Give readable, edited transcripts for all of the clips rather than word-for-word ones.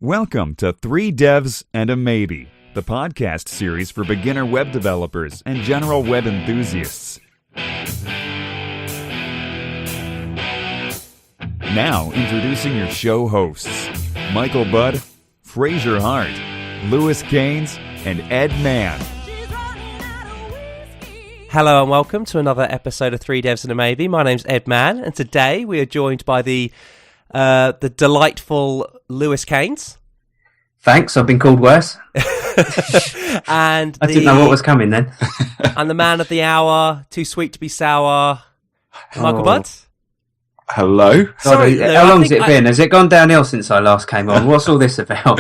Welcome to Three Devs and a Maybe, the podcast series for beginner web developers and general web enthusiasts. Now, introducing your show hosts, Michael Budd, Fraser Hart, Lewis Caines, and Ed Mann. Hello and welcome to another episode of Three Devs and a Maybe. My name's Ed Mann, and today we are joined by the delightful Lewis Caines. Thanks, I've been called worse. And I didn't know what was coming then. And the man of the hour, too sweet to be sour, Michael Budd. Hello. Sorry, Lou, how long has it been? Has it gone downhill since I last came on? What's all this about?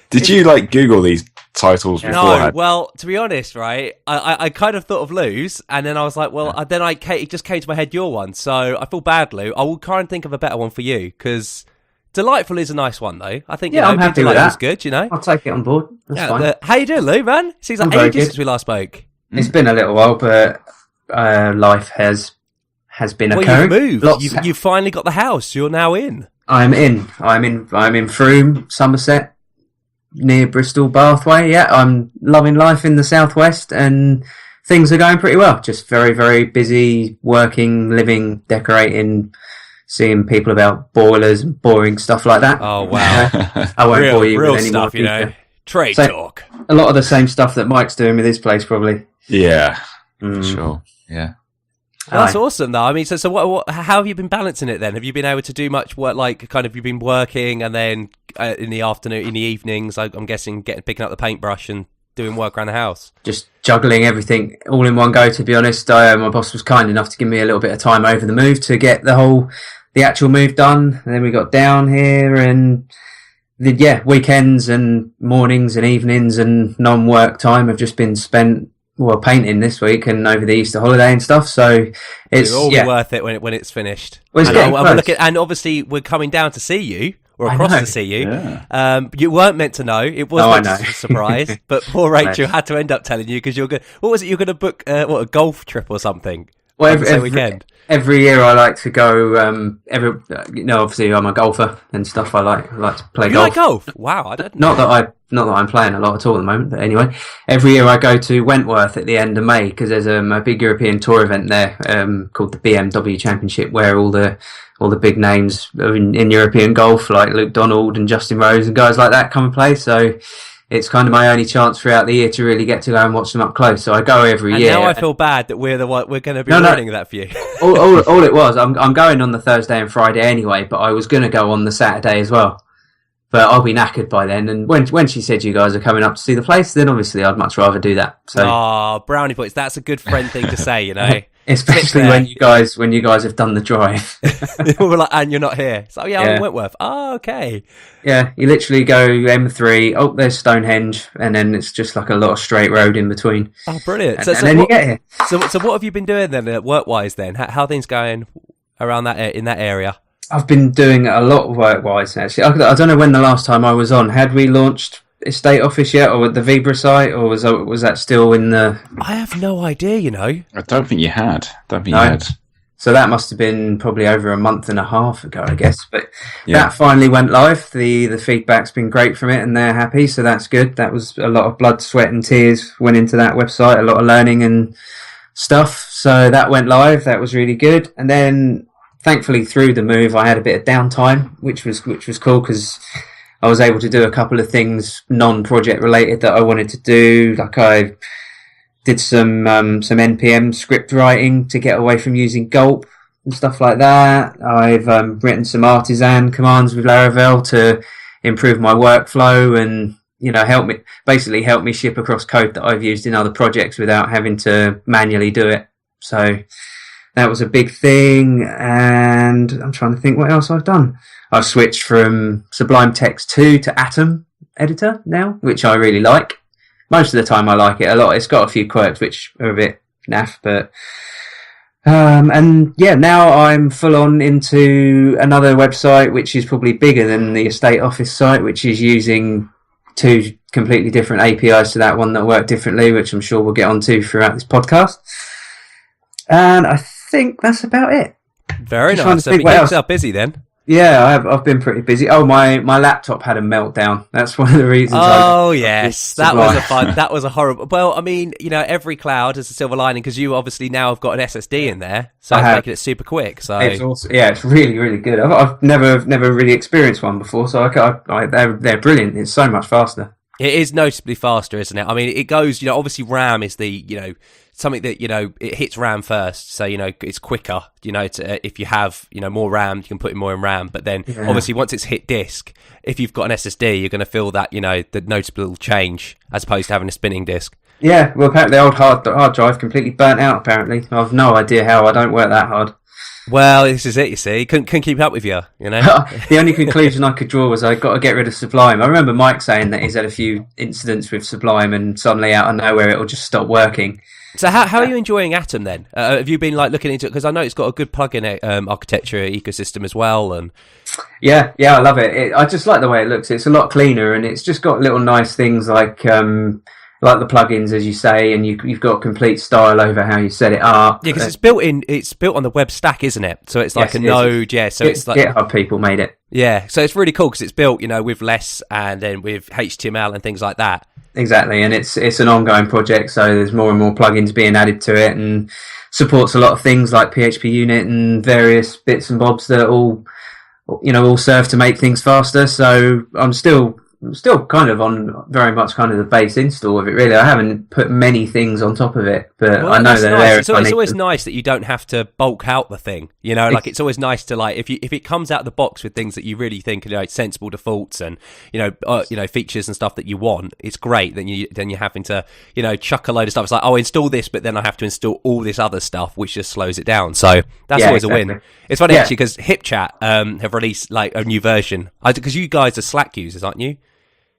Did you Google these titles beforehand? No, well, to be honest, right, I kind of thought of Lou's, and then I was like, well, then it just came to my head your one, so I feel bad, Lou. I will try and think of a better one for you, because delightful is a nice one, though. I think, I'm happy with that. Is good, you know? I'll take it on board. That's fine. How you doing, Lou, man? Seems like ages since we last spoke. It's been a little while, but life has been occurring. You've moved. You've finally got the house. You're now in. I'm in Frome, Somerset, near Bristol, Bath way. Yeah, I'm loving life in the southwest, and things are going pretty well. Just very, very busy, working, living, decorating, seeing people about boilers and boring stuff like that. Oh wow! I won't bore you with any stuff, more. Trade talk. A lot of the same stuff that Mike's doing with his place, probably. Yeah, for sure. Yeah. Well, that's awesome, though. I mean, so what? How have you been balancing it then? Have you been able to do much work? You've been working, and then in the afternoon, in the evenings, I'm guessing picking up the paintbrush and doing work around the house. Just juggling everything all in one go. To be honest, my boss was kind enough to give me a little bit of time over the move to get the actual move done. And then we got down here, and weekends and mornings and evenings and non-work time have just been spent painting this week and over the Easter holiday and stuff. So it'll all be worth it when it's finished. Well, and obviously we're coming down to see you, or across to see you. Yeah. You weren't meant to know. It was meant to be a surprise, but poor Rachel had to end up telling you because you're good. What was it? You're going to book a golf trip or something? Well, every year I like to go. Obviously I'm a golfer and stuff. I like to play golf. You like golf? Wow, I don't. Not that I'm playing a lot at all at the moment. But anyway, every year I go to Wentworth at the end of May because there's a big European tour event there called the BMW Championship, where all the big names in European golf, like Luke Donald and Justin Rose and guys like that, come and play. So it's kind of my only chance throughout the year to really get to go and watch them up close. So I go every year. And now I feel bad that we're going to be running that for you. all it was, I'm going on the Thursday and Friday anyway, but I was going to go on the Saturday as well. But I'll be knackered by then. And when she said you guys are coming up to see the place, then obviously I'd much rather do that. So, brownie points. That's a good friend thing to say, you know. Especially when you guys have done the drive. We're like, and you're not here. So I'm in Wentworth. Oh, okay. Yeah, you literally go M3. Oh, there's Stonehenge, and then it's just like a lot of straight road in between. Oh, brilliant! And then you get here. So what have you been doing then, work-wise? Then, how are things going around in that area? I've been doing a lot of work-wise actually. I don't know when the last time I was on. Had we launched Estate Office yet, or with the Vibra site, or was that still in the? I have no idea. You know, I don't think you had. You had. So that must have been probably over a month and a half ago, I guess. But that finally went live. The feedback's been great from it, and they're happy. So that's good. That was a lot of blood, sweat, and tears went into that website. A lot of learning and stuff. So that went live. That was really good. And then, thankfully, through the move, I had a bit of downtime, which was cool because I was able to do a couple of things non-project related that I wanted to do. Like I did some NPM script writing to get away from using Gulp and stuff like that. I've written some artisan commands with Laravel to improve my workflow and help me ship across code that I've used in other projects without having to manually do it. So that was a big thing, and I'm trying to think what else I've done. I've switched from Sublime Text 2 to Atom editor now, which I really like. Most of the time I like it a lot. It's got a few quirks which are a bit naff, but now I'm full on into another website which is probably bigger than the Estate Office site, which is using two completely different APIs to that one that work differently, which I'm sure we'll get onto throughout this podcast. And I think that's about it. Very nice. So you keep yourself busy then. Yeah, I've been pretty busy. Oh, my laptop had a meltdown. That's one of the reasons. Oh yes, that was that was a horrible. Well, I mean, every cloud has a silver lining because you obviously now have got an SSD in there, so it's making it super quick. So it's also, it's really, really good. I've never really experienced one before, so they're brilliant. It's so much faster. It is noticeably faster, isn't it? I mean, it goes, obviously RAM is the, something that, it hits RAM first. So, it's quicker, if you have, more RAM, you can put in more in RAM. But then obviously once it's hit disk, if you've got an SSD, you're going to feel that, the noticeable change as opposed to having a spinning disk. Yeah, well, apparently the old hard drive completely burnt out, apparently. I've no idea how. I don't work that hard. Well, this is it, you see. Couldn't keep up with you, The only conclusion I could draw was I got to get rid of Sublime. I remember Mike saying that he's had a few incidents with Sublime and suddenly out of nowhere it'll just stop working. So how are you enjoying Atom then? Have you been looking into it? Because I know it's got a good plugin architecture ecosystem as well. And yeah, I love it. I just like the way it looks. It's a lot cleaner and it's just got little nice things like the plugins, as you say, and you've got complete style over how you set it up. Yeah, because it's built on the web stack, isn't it? So it's like a node. Yeah, so it's like GitHub people made it. Yeah, so it's really cool because it's built, with less and then with HTML and things like that. Exactly, and it's an ongoing project, so there's more and more plugins being added to it, and supports a lot of things like PHP Unit and various bits and bobs that all serve to make things faster. So I'm still kind of on very much kind of the base install of it, really. I haven't put many things on top of it, but I know they're there. It's always nice that you don't have to bulk out the thing, like it's always nice to if it comes out of the box with things that you really think are sensible defaults and features and stuff that you want. It's great. Then you're having to chuck a load of stuff. It's like, oh, install this, but then I have to install all this other stuff, which just slows it down. So that's always a win. It's funny actually because HipChat have released a new version because you guys are Slack users, aren't you?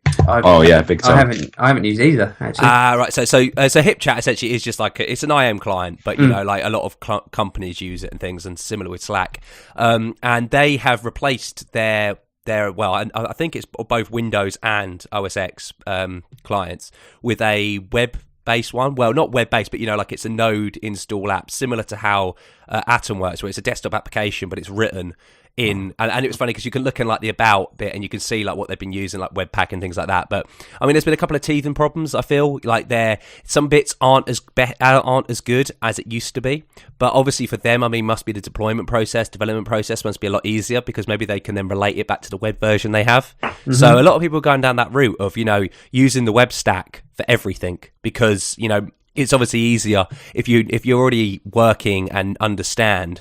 Big time. I haven't used either, actually. Right. So HipChat essentially is just it's an IM client, but a lot of companies use it and things, and similar with Slack. And they have replaced their I think it's both Windows and OS X clients with a web-based one. Well, not web-based, but it's a node install app, similar to how Atom works, where it's a desktop application, but it's written in, and it was funny because you can look in the about bit and you can see what they've been using, like Webpack and things like that. But I mean, there's been a couple of teething problems. I feel like some bits aren't as good as it used to be. But obviously for them, I mean, must be the development process must be a lot easier because maybe they can then relate it back to the web version they have. Mm-hmm. So a lot of people are going down that route of using the web stack for everything because it's obviously easier if you're already working and understand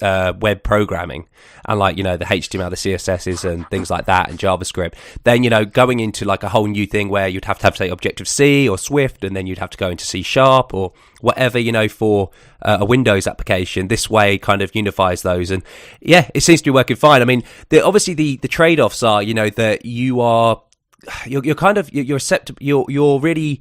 web programming and the HTML, the CSSs and things like that and JavaScript, then going into a whole new thing where you'd have to say Objective-C or Swift, and then you'd have to go into C# or whatever for a Windows application. This way kind of unifies those, and yeah, it seems to be working fine. I mean, obviously the trade-offs are that you're really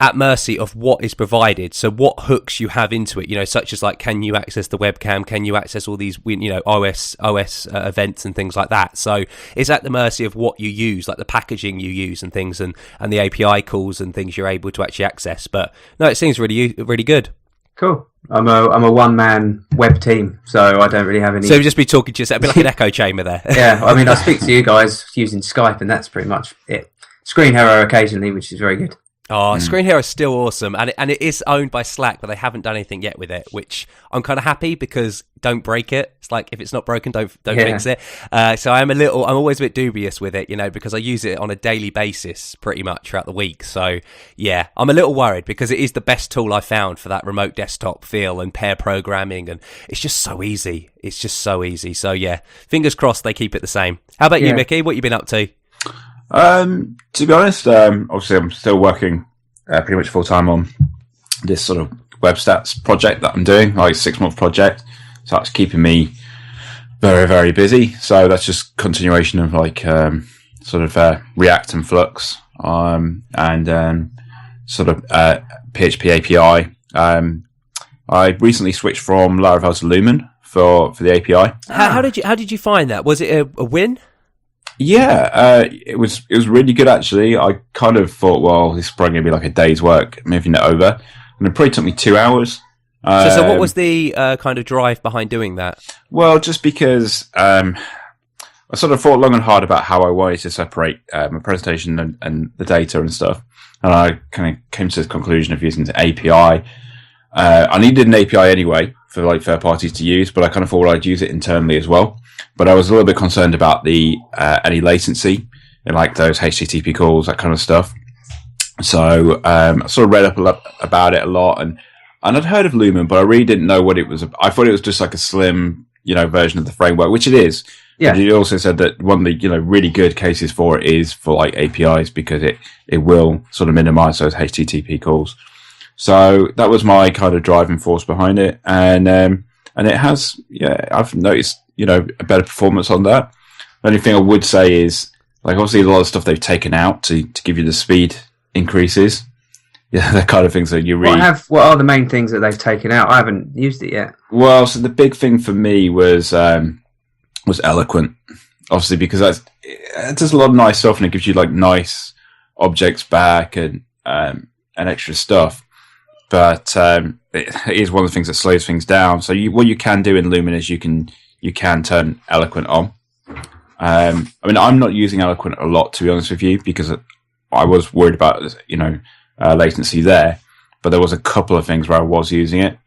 at mercy of what is provided. So what hooks you have into it, such as can you access the webcam? Can you access all these, OS events and things like that? So it's at the mercy of what you use, the packaging you use and things, and the API calls and things you're able to actually access. But no, it seems really, really good. Cool. I'm a one-man web team, so I don't really have any. So you'll just be talking to yourself, a bit like an echo chamber there. Yeah, I mean, I speak to you guys using Skype, and that's pretty much it. Screen Hero occasionally, which is very good. Oh, Screen Hero is still awesome, and it is owned by Slack, but they haven't done anything yet with it, which I'm kind of happy because don't break it. It's if it's not broken, don't fix it. So I'm always a bit dubious with it, because I use it on a daily basis pretty much throughout the week. So yeah, I'm a little worried because it is the best tool I found for that remote desktop feel and pair programming, and it's just so easy. It's just so easy. So yeah, fingers crossed they keep it the same. How about you, Mickey? What you been up to? To be honest, obviously I'm still working pretty much full time on this sort of web stats project that I'm doing, 6-month project. So that's keeping me very, very busy. So that's just continuation of React and Flux, and sort of PHP API. I recently switched from Laravel to Lumen for the API. How did you find that? Was it a win? Yeah, it was really good actually. I kind of thought, well, this is probably going to be a day's work moving it over, and it probably took me 2 hours So what was the kind of drive behind doing that? Well, just because I sort of thought long and hard about how I wanted to separate my presentation and the data and stuff, and I kind of came to the conclusion of using the API. I needed an API anyway for like third parties to use, but I kind of thought I'd use it internally as well. But I was a little bit concerned about the any latency in like those HTTP calls, that kind of stuff. So I sort of read up about it a lot, and I'd heard of Lumen, but I really didn't know what it was. I thought it was just like a slim, version of the framework, which it is. Yeah. But you also said that one of the really good cases for it is for like APIs, because it will sort of minimize those HTTP calls. So that was my kind of driving force behind it, and it has, I've noticed a better performance on that. The only thing I would say is, like, obviously a lot of stuff they've taken out to give you the speed increases. Yeah, the kind of things that you read. What are the main things that they've taken out? I haven't used it yet. Well, so the big thing for me was Eloquent, obviously, because it does a lot of nice stuff, and it gives you like nice objects back and extra stuff. But it is one of the things that slows things down. So what you can do in Lumen is you can turn Eloquent on. I mean, I'm not using Eloquent a lot, to be honest with you, because I was worried about latency there. But there was a couple of things where I was using it,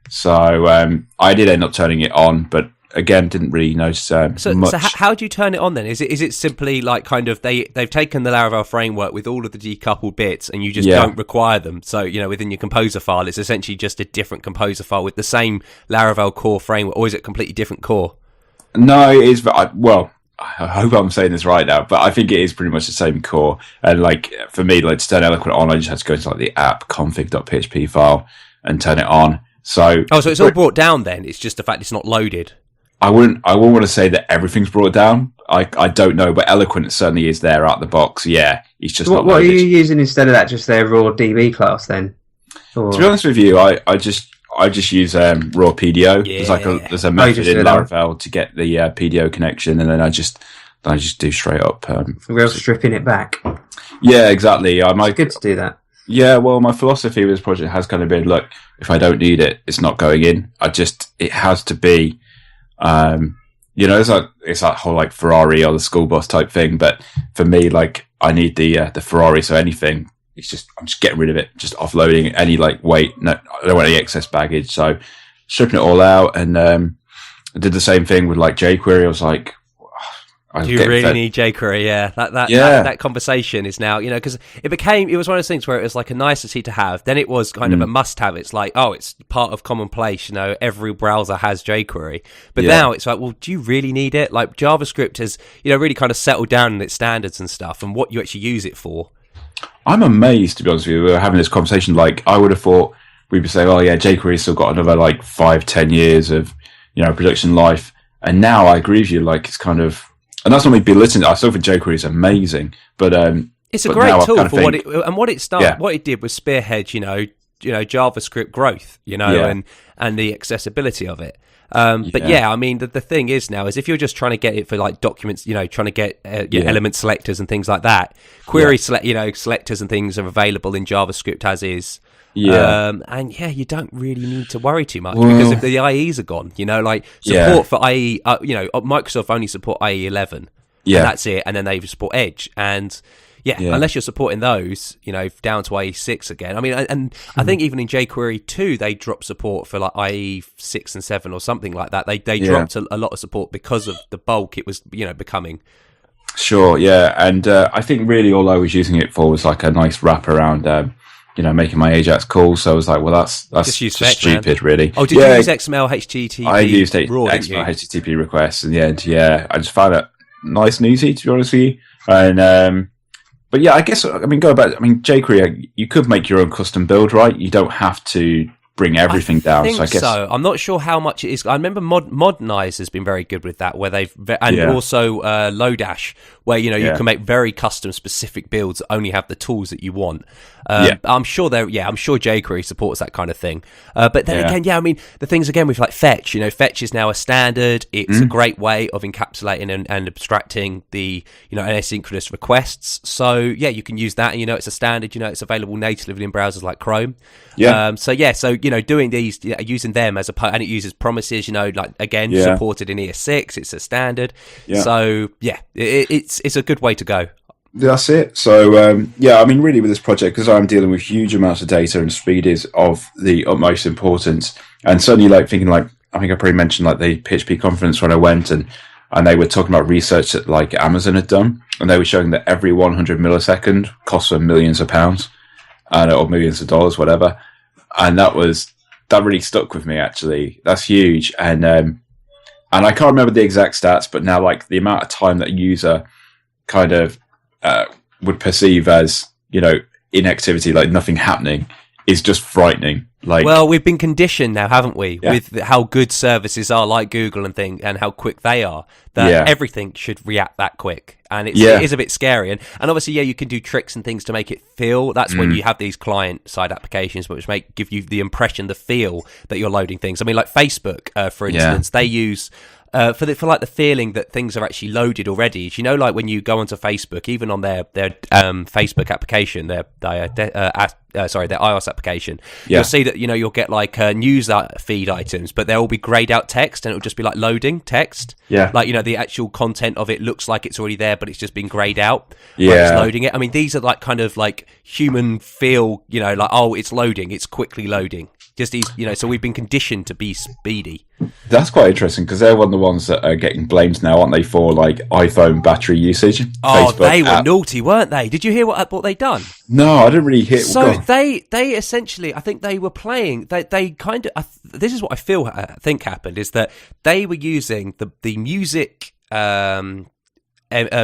so I did end up turning it on. But again, didn't really notice much. So how do you turn it on then? Is it simply like kind of they've taken the Laravel framework with all of the decoupled bits, and you just don't require them? So within your composer file, it's essentially just a different composer file with the same Laravel core framework, or is it a completely different core? No, it is. Well, I hope I'm saying this right now, but I think it is pretty much the same core. And like for me, like to turn Eloquent on, I just had to go to like the app config.php file and turn it on. So it's all brought down then. It's just the fact it's not loaded. I wouldn't want to say that everything's brought down. I don't know, but Eloquent certainly is there out the box. Yeah, it's just not loaded. What are you using instead of that? Just their raw DB class then? Or... To be honest with you, I just use raw PDO. Yeah. There's a method in Laravel to get the PDO connection, and then I just do straight up. We're stripping it back. Yeah, exactly. It's good to do that. Yeah, well, my philosophy with this project has kind of been, look, if I don't need it, it's not going in. It has to be. It's that whole like Ferrari or the school bus type thing. But for me, like I need the Ferrari. So anything, I'm just getting rid of it, just offloading any like weight. No, I don't want any excess baggage. So stripping it all out, and I did the same thing with like jQuery. I was like, do you really need jQuery? Yeah, that conversation is now, because it was one of those things where it was like a nicety to have. Then it was kind of a must-have. It's like, it's part of commonplace. Every browser has jQuery. But now it's like, well, do you really need it? Like JavaScript has, really kind of settled down in its standards and stuff, and what you actually use it for. I'm amazed, to be honest with you. We were having this conversation. Like I would have thought we'd be saying, jQuery's still got another like 5-10 years of production life. And now I agree with you. Like it's kind of. And that's not me belittling. I still think jQuery is amazing, but it's a great tool for what it started. Yeah. What it did was spearhead, JavaScript growth, and the accessibility of it. But I mean, the thing is now is if you're just trying to get it for like documents, trying to get element selectors and things like that, query selectors and things are available in JavaScript as is. Yeah, you don't really need to worry too much because if the IEs are gone, like support for IE, Microsoft only support IE 11, and that's it, and then they support Edge, and unless you're supporting those, down to IE 6 again. I mean, and I think even in jQuery 2, they dropped support for like IE 6 and 7 or something like that. They dropped a lot of support because of the bulk it was, becoming. Sure, yeah, and I think really all I was using it for was like a nice wrap around. Making my Ajax call, so I was like, well, that's just stupid, man. Really. Oh, did you use XML HTTP? I used XML HTTP requests in the end. Yeah, I just found it nice and easy, to be honest with you. And but I guess go back. jQuery, you could make your own custom build, right? You don't have to bring everything down. So I guess I'm not sure how much it is. I remember Modernize has been very good with that, where they've also Lodash, where, you can make very custom specific builds that only have the tools that you want. I'm sure jQuery supports that kind of thing. But then again, I mean, the things again with like Fetch, Fetch is now a standard. It's a great way of encapsulating and abstracting the, asynchronous requests. So you can use that, and it's a standard, it's available natively in browsers like Chrome. Doing these, using them as and it uses promises, supported in ES6. It's a standard. So it's a good way to go. That's it. So, I mean, really with this project, because I'm dealing with huge amounts of data and speed is of the utmost importance. And certainly I think I probably mentioned like the PHP conference when I went and they were talking about research that like Amazon had done. And they were showing that every 100 millisecond costs them millions of pounds or millions of dollars, whatever. And that really stuck with me, actually. That's huge. And I can't remember the exact stats, but now like the amount of time that a user kind of would perceive as, inactivity, like nothing happening, is just frightening. Like, well, we've been conditioned now, haven't we, with how good services are like Google and how quick they are, that everything should react that quick. And it is a bit scary. And obviously, you can do tricks and things to make it feel. That's when you have these client-side applications which give you the impression, the feel that you're loading things. I mean, like Facebook, for instance, they use... for the feeling that things are actually loaded already. Like when you go onto Facebook, even on their Facebook application, their iOS application, you'll see that you'll get like news feed items, but they'll all be grayed out text, and it'll just be like loading text. The actual content of it looks like it's already there, but it's just been grayed out. It's loading it. I mean, these are like kind of like human feel. Like, oh, it's loading, it's quickly loading. Just these, so we've been conditioned to be speedy. That's quite interesting because they're one of the ones that are getting blamed now, aren't they, for like iPhone battery usage? Oh, they were naughty, weren't they? Did you hear what they done? No, I didn't really hear. So they essentially, I think they were playing. They kind of. This is what I think happened is that they were using the music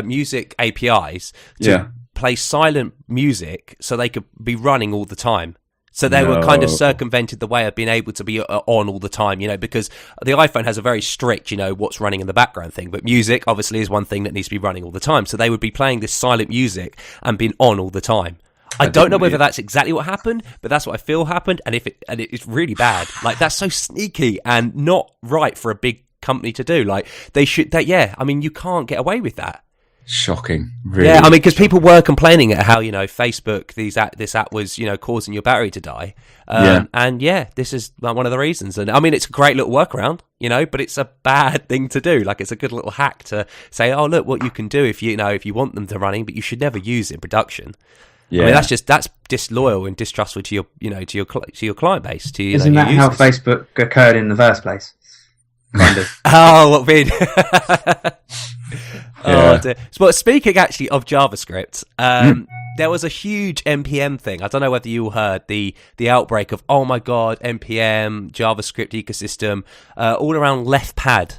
music APIs to play silent music so they could be running all the time. So they were kind of circumvented the way of being able to be on all the time, because the iPhone has a very strict, what's running in the background thing. But music obviously is one thing that needs to be running all the time. So they would be playing this silent music and being on all the time. I don't know whether that's exactly what happened, but that's what I feel happened. And it's really bad. Like, that's so sneaky and not right for a big company to do. Like, they should, I mean, you can't get away with that. Shocking, really. Yeah, I mean, because people were complaining at how Facebook, this app was causing your battery to die, and this is one of the reasons. And I mean, it's a great little workaround, but it's a bad thing to do. Like, it's a good little hack to say, oh, look what you can do if you want them to running, but you should never use it in production. Yeah, I mean, that's disloyal and distrustful to your client base. Isn't that how Facebook occurred in the first place? Kind of. Oh, what mean? Oh dear. Well, speaking actually of JavaScript, there was a huge NPM thing. I don't know whether you heard the outbreak of, oh my god, NPM, JavaScript ecosystem, all around LeftPad.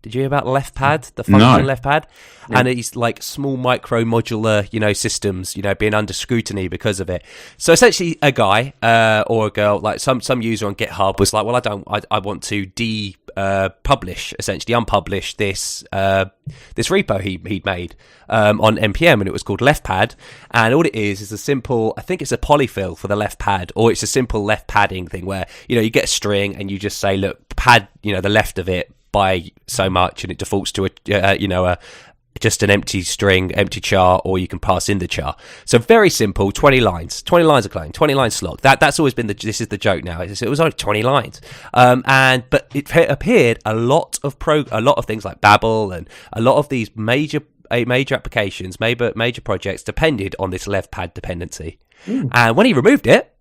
Did you hear about LeftPad, the function LeftPad? No. And it's like small micro modular, systems, being under scrutiny because of it. So essentially a guy or a girl, like some user on GitHub was like, well, I want to publish, essentially unpublish this repo he'd made on NPM, and it was called LeftPad. And all it is a simple, I think it's a polyfill for the left pad, or it's a simple left padding thing where, you get a string and you just say, look, pad, the left of it by so much, and it defaults to just an empty string, empty char, or you can pass in the char. So very simple, 20 lines of code, 20 lines slog. That's always been this is the joke now. It was only 20 lines. But it appeared a lot of things like Babel and a lot of these major applications, major projects depended on this left pad dependency. And when he removed it,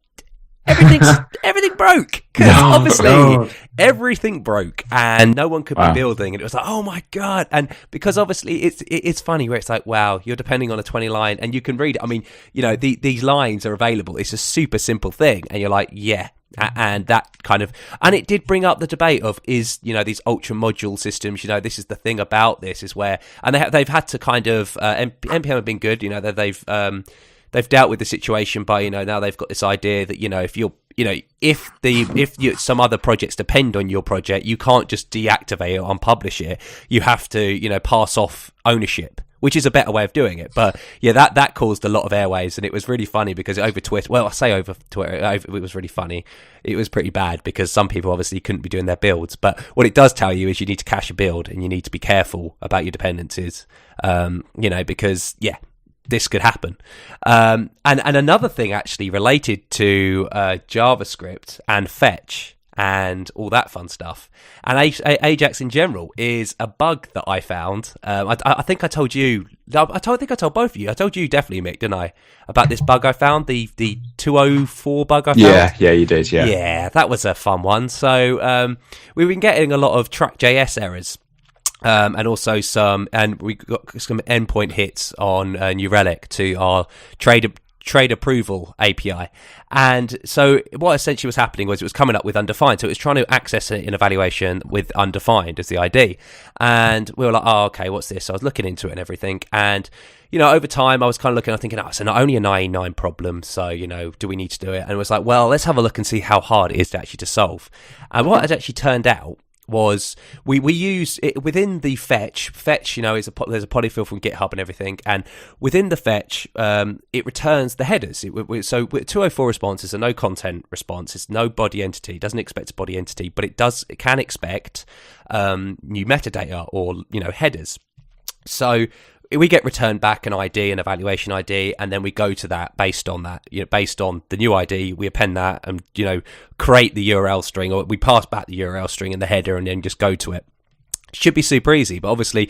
everything broke, because obviously everything broke and no one could be building, and it was like, oh my god. And because obviously it's funny where it's like, wow, you're depending on a 20 line and you can read it. I mean, these lines are available. It's a super simple thing, and you're like, yeah. And that kind of, and it did bring up the debate of, is these ultra module systems, this is the thing about this is where, and they've had to kind of NPM have been good, they've dealt with the situation by, now they've got this idea that, if some other projects depend on your project, you can't just deactivate it or unpublish it. You have to, pass off ownership which is a better way of doing it. But yeah, that caused a lot of airwaves, and it was really funny because over Twitter, well, I say over Twitter, it was really funny. It was pretty bad because some people obviously couldn't be doing their builds. But what it does tell you is you need to cache a build and you need to be careful about your dependencies, because, yeah, this could happen. And another thing actually related to JavaScript and fetch and all that fun stuff, and Ajax in general, is a bug that I found. I think I told you. I think I told both of you. I told you definitely, Mick, didn't I? About this bug I found, the 204 bug I found. Yeah, you did. Yeah, yeah, that was a fun one. So we've been getting a lot of track.js errors. And also we got some endpoint hits on New Relic to our trade approval API. And so what essentially was happening was it was coming up with undefined. So it was trying to access an evaluation with undefined as the ID. And we were like, oh, okay, what's this? So I was looking into it and everything. And, over time I was kind of looking, I'm thinking, it's not only an IE9 problem. So, do we need to do it? And it was like, well, let's have a look and see how hard it is to actually to solve. And what had actually turned out was we use it within the fetch. Fetch, there's a polyfill from GitHub and everything, and within the fetch, it returns the headers. So 204 response is a no content response. It's no body entity. It doesn't expect a body entity, but it can expect new metadata or headers. So we get returned back an ID, an evaluation ID, and then we go to that based on that. Based on the new ID, we append that and create the URL string, or we pass back the URL string in the header and then just go to it. Should be super easy, but obviously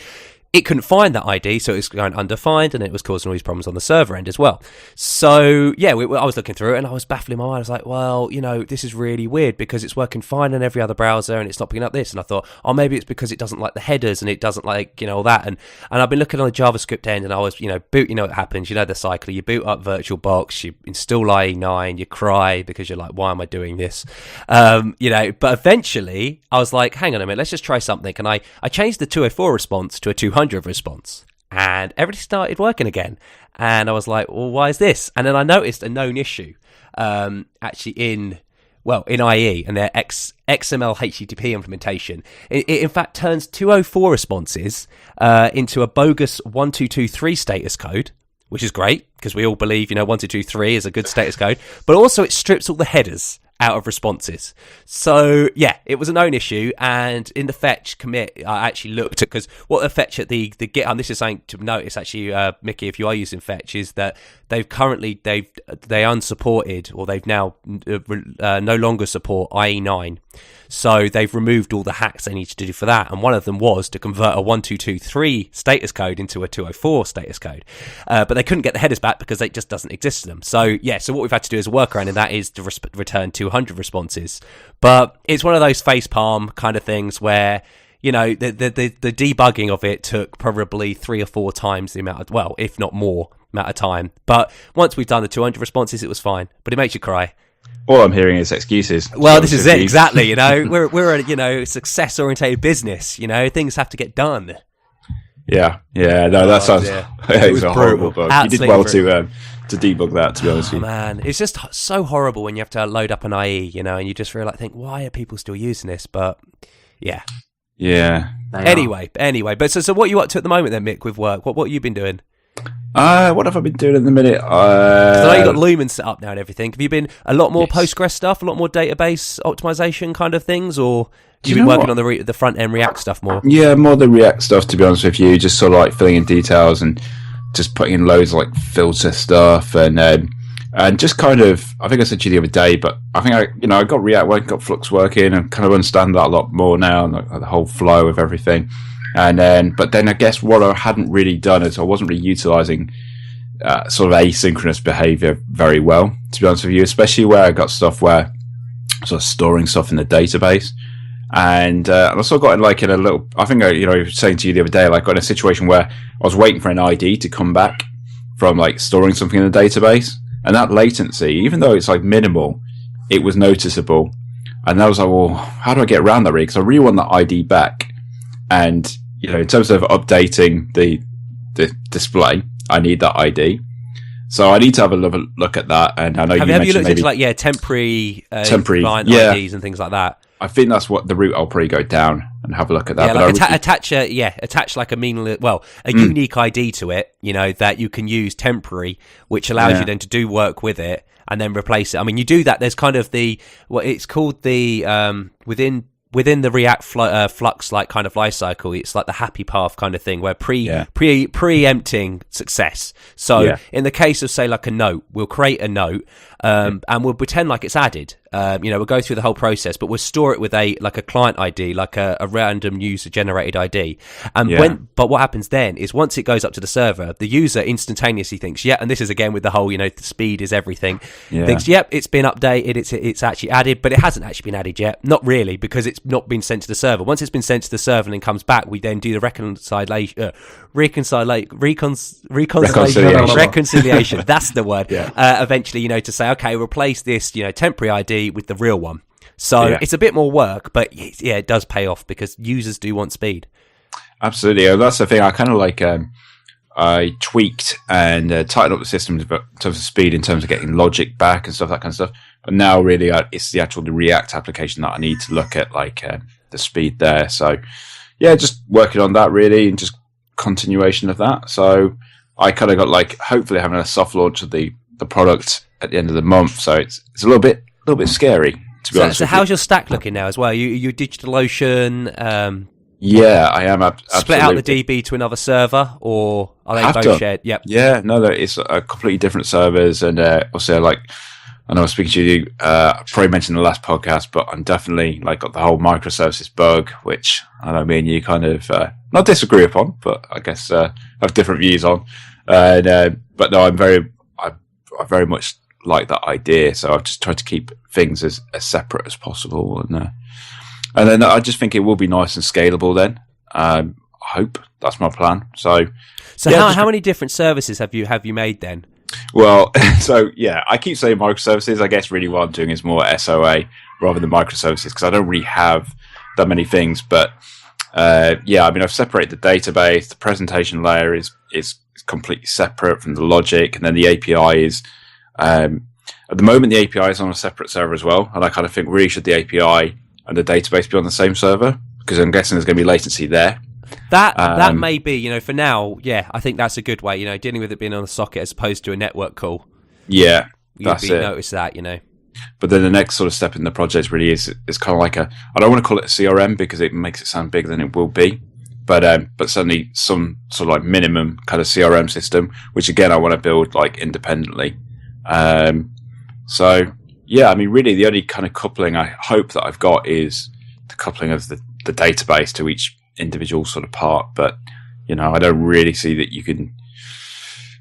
it couldn't find that ID, so it was going undefined, and it was causing all these problems on the server end as well. So yeah, I was looking through it, and I was baffling my mind. I was like, well, this is really weird because it's working fine on every other browser, and it's not picking up this. And I thought, oh, maybe it's because it doesn't like the headers, and it doesn't like all that. And I've been looking on the JavaScript end, and I was boot. What happens? The cycle. You boot up VirtualBox, you install IE9, you cry because you're like, why am I doing this? But eventually I was like, hang on a minute, let's just try something. And I changed the 204 response to a 200 response, and everything started working again. And I was like, well, why is this? And then I noticed a known issue actually in IE and their XML HTTP implementation. It in fact turns 204 responses into a bogus 1223 status code, which is great because we all believe 1223 is a good status code, but also it strips all the headers out of responses. So yeah, it was a known issue. And in the fetch commit, I actually looked at, because what the fetch at the GitHub, and this is something to notice actually, Mickey, if you are using fetch, is that they unsupported, or they've now no longer support IE9. So they've removed all the hacks they need to do for that, and one of them was to convert a 1223 status code into a 204 status code, but they couldn't get the headers back because it just doesn't exist to them. So yeah, so what we've had to do as a workaround in that is to return 200 responses. But it's one of those facepalm kind of things where the debugging of it took probably 3 or 4 times the amount of, well, if not more amount of time. But once we've done the 200 responses, it was fine. But it makes you cry. All I'm hearing is excuses. Well, this is it, exactly. We're a success orientated business. Things have to get done. Yeah. No, that sounds. Yeah. It was a horrible bug. You did well to debug that, to be honest with you. Man, it's just so horrible when you have to load up an IE, and you just think, why are people still using this? But yeah. Anyway, but so what are you up to at the moment then, Mick, with work? What have you been doing? What have I been doing in the minute? I know you got Lumen set up now and everything. Have you been a lot more Postgres stuff, a lot more database optimization kind of things, or have you been working on the front end React stuff more? Yeah, more the React stuff, to be honest with you. Just sort of filling in details and just putting in loads of filter stuff and just kind of, I think I said to you the other day, but I think I got React working, got Flux working, and kind of understand that a lot more now, and the whole flow of everything. But then I guess what I hadn't really done is I wasn't really utilizing sort of asynchronous behavior very well, to be honest with you, especially where I got stuff where I was storing stuff in the database. And I also got in a little, I think I was saying to you the other day, I got in a situation where I was waiting for an ID to come back from storing something in the database. And that latency, even though it's minimal, it was noticeable. And I was like, well, how do I get around that really? Because I really want that ID back. And in terms of updating the display, I need that ID. So I need to have a look at that. And I know have you looked into temporary client IDs and things like that? I think that's what the route I'll probably go down and have a look at that. Yeah, like attach like a unique ID to it, that you can use temporary, which allows you then to do work with it and then replace it. I mean, you do that. There's kind of it's called the within the React Flux like kind of life cycle, it's like the happy path kind of thing where preempting success. So in the case of say like a note, we'll create a note and we'll pretend like it's added. We'll go through the whole process, but we'll store it with a client ID, like a random user generated ID. And but what happens then is once it goes up to the server, the user instantaneously thinks, and this is again with the whole, the speed is everything. Thinks, it's been updated, it's actually added, but it hasn't actually been added yet. Not really, because it's not been sent to the server. Once it's been sent to the server and then comes back, we then do the reconciliation. That's the word. Eventually, to say, okay, replace this, temporary ID with the real one. So it's a bit more work, but it does pay off because users do want speed. Absolutely. That's the thing. I kind of I tweaked and tightened up the system in terms of speed, in terms of getting logic back and stuff, that kind of stuff. But now really it's the React application that I need to look at, the speed there. So just working on that really, and just continuation of that. So I kind of got hopefully having a soft launch of the product at the end of the month. So it's a little bit scary, to be honest. So how's your stack looking now as well? You DigitalOcean? I am absolutely. Split out the DB to another server, or are they both shared? Yep. Yeah, no, it's a completely different servers, and also I know I was speaking to you. I probably mentioned in the last podcast, but I'm definitely got the whole microservices bug, which I know me and you kind of not disagree upon, but I guess have different views on. But no, I very much like that idea, so I've just tried to keep things as separate as possible, and then I just think it will be nice and scalable. Then I hope that's my plan. So how many different services have you made then? Well, I keep saying microservices. I guess really what I'm doing is more SOA rather than microservices, because I don't really have that many things. But I mean, I've separated the database. The presentation layer is completely separate from the logic, and then the API is at the moment the API is on a separate server as well. And I kind of think really should the API and the database be on the same server, because I'm guessing there's going to be latency there. That may be, for now, I think that's a good way, dealing with it being on a socket as opposed to a network call. Yeah, that's it. Notice that, But then the next sort of step in the project really is kind of like I don't want to call it a CRM because it makes it sound bigger than it will be, but certainly some sort of minimum kind of CRM system, which again I want to build independently. I mean, really the only kind of coupling I hope that I've got is the coupling of the database to each individual sort of part, but I don't really see that you can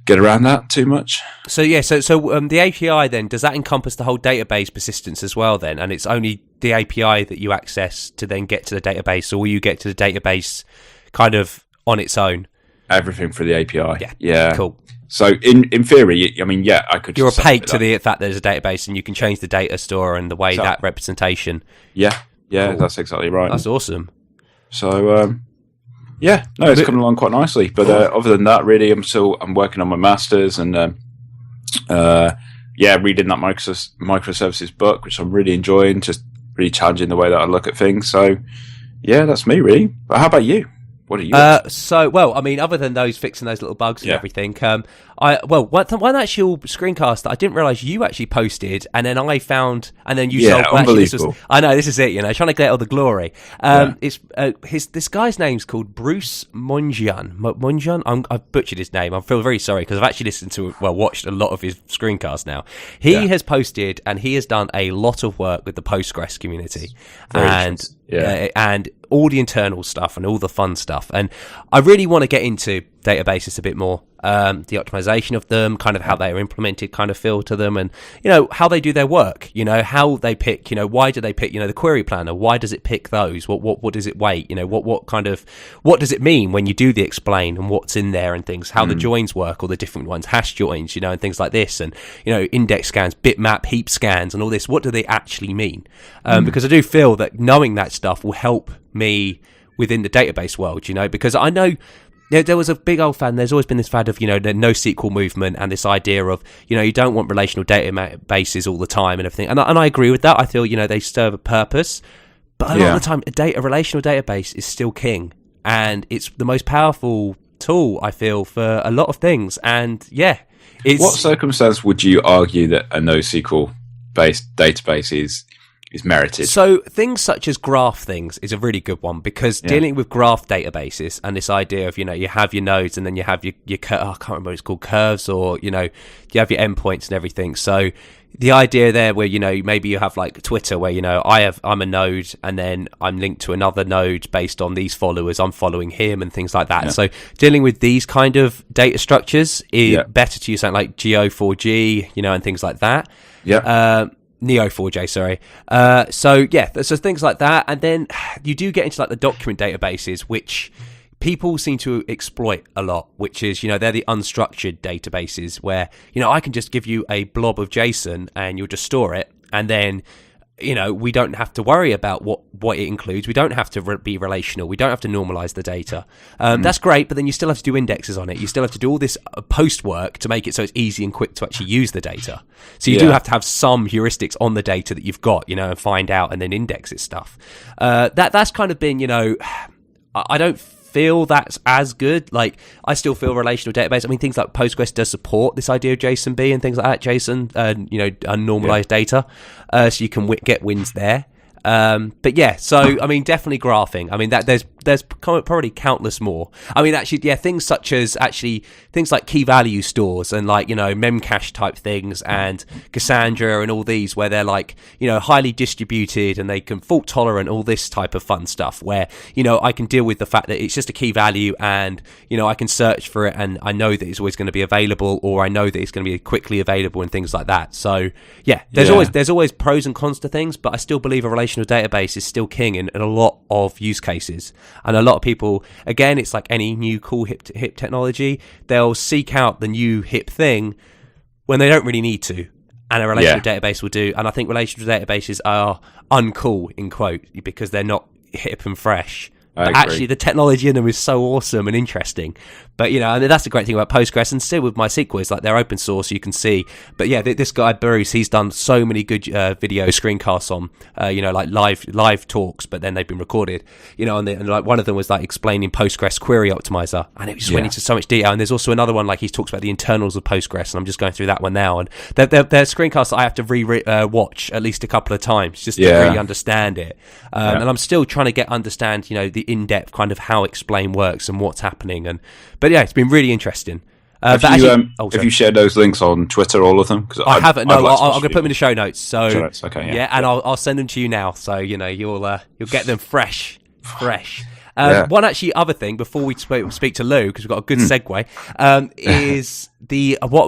get around that too much. So the API then, does that encompass the whole database persistence as well then, and it's only the API that you access to then get to the database, or will you get to the database kind of on its own? Everything for the API. Yeah. Cool. So in theory, I mean, I could. You're opaque to the fact there's a database, and you can change the data store and the way that representation. Yeah, cool. That's exactly right. That's awesome. So it's coming along quite nicely. But other than that, really, I'm working on my masters and reading that microservices book, which I'm really enjoying. Just really challenging the way that I look at things. So that's me really. But how about you? What are you? Other than fixing those little bugs and everything, one actual screencast that I didn't realise you actually posted, and then I found, and then you sold. Unbelievable. I know, this is it. Trying to get all the glory. It's this guy's name's called Bruce Munjan. I've butchered his name. I feel very sorry because I've actually watched a lot of his screencasts now. He has posted, and he has done a lot of work with the Postgres community, and all the internal stuff and all the fun stuff. And I really want to get into databases a bit more, the optimization of them, kind of how they are implemented, kind of feel to them, and how they do their work, how they pick, why do they pick, the query planner, why does it pick those, what does it weight, what does it mean when you do the explain and what's in there and things, how the joins work, or the different ones, hash joins, and things like this, and index scans, bitmap, heap scans, and all this, what do they actually mean? Because I do feel that knowing that stuff will help me within the database world, because I know there was a big old fan. There's always been this fad of, the NoSQL movement and this idea of, you don't want relational databases all the time and everything. And I agree with that. I feel, they serve a purpose. But a lot of the time, a relational database is still king, and it's the most powerful tool, I feel, for a lot of things. And what circumstance would you argue that a NoSQL based database is merited? So things such as graph things is a really good one, because dealing with graph databases and this idea of, you have your nodes and then you have your I can't remember what it's called, curves, or, you have your endpoints and everything. So the idea there where, maybe you have like Twitter where, I'm a node and then I'm linked to another node based on these followers, I'm following him and things like that. Yeah. So dealing with these kind of data structures is better to use something like Geo4G, and things like that. Yeah. Neo4j, sorry. So things like that. And then you do get into like the document databases, which people seem to exploit a lot, which is, they're the unstructured databases where, I can just give you a blob of JSON and you'll just store it. And then, we don't have to worry about what it includes. We don't have to be relational. We don't have to normalize the data. That's great, but then you still have to do indexes on it. You still have to do all this post work to make it so it's easy and quick to actually use the data. So you do have to have some heuristics on the data that you've got, and find out and then index it stuff. That's kind of been, I don't feel that's as good. Like, I still feel relational database. I mean, things like Postgres does support this idea of JSON-B and things like that. JSON, unnormalized data, so you can get wins there. So I mean, definitely graphing. I mean, that there's probably countless more. I mean, actually, things like key value stores and like, memcache type things and Cassandra and all these where they're like, highly distributed and they can fault tolerant, all this type of fun stuff where, I can deal with the fact that it's just a key value and, I can search for it and I know that it's always going to be available, or I know that it's going to be quickly available and things like that. So there's always pros and cons to things, but I still believe a relational database is still king in a lot of use cases. And a lot of people, again, it's like any new cool hip technology, they'll seek out the new hip thing when they don't really need to, and a relational database will do. And I think relational databases are uncool, in quote, because they're not hip and fresh. But actually, the technology in them is so awesome and interesting. But, and that's the great thing about Postgres, and still with MySQL, is like they're open source, you can see. But this guy, Bruce, he's done so many good video screencasts on, like live talks, but then they've been recorded, and like one of them was like explaining Postgres Query Optimiser, and it just went into so much detail. And there's also another one, like he talks about the internals of Postgres, and I'm just going through that one now. And they're screencasts that I have to watch at least a couple of times just to really understand it. And I'm still trying to understand, the in-depth kind of how Explain works and what's happening. But it's been really interesting. Have you shared those links on Twitter, all of them? I haven't. No, I'm going to put them in the show notes. So show notes. Okay, and I'll send them to you now. So you'll get them fresh. One actually other thing before we speak to Lou, because we've got a good segue, is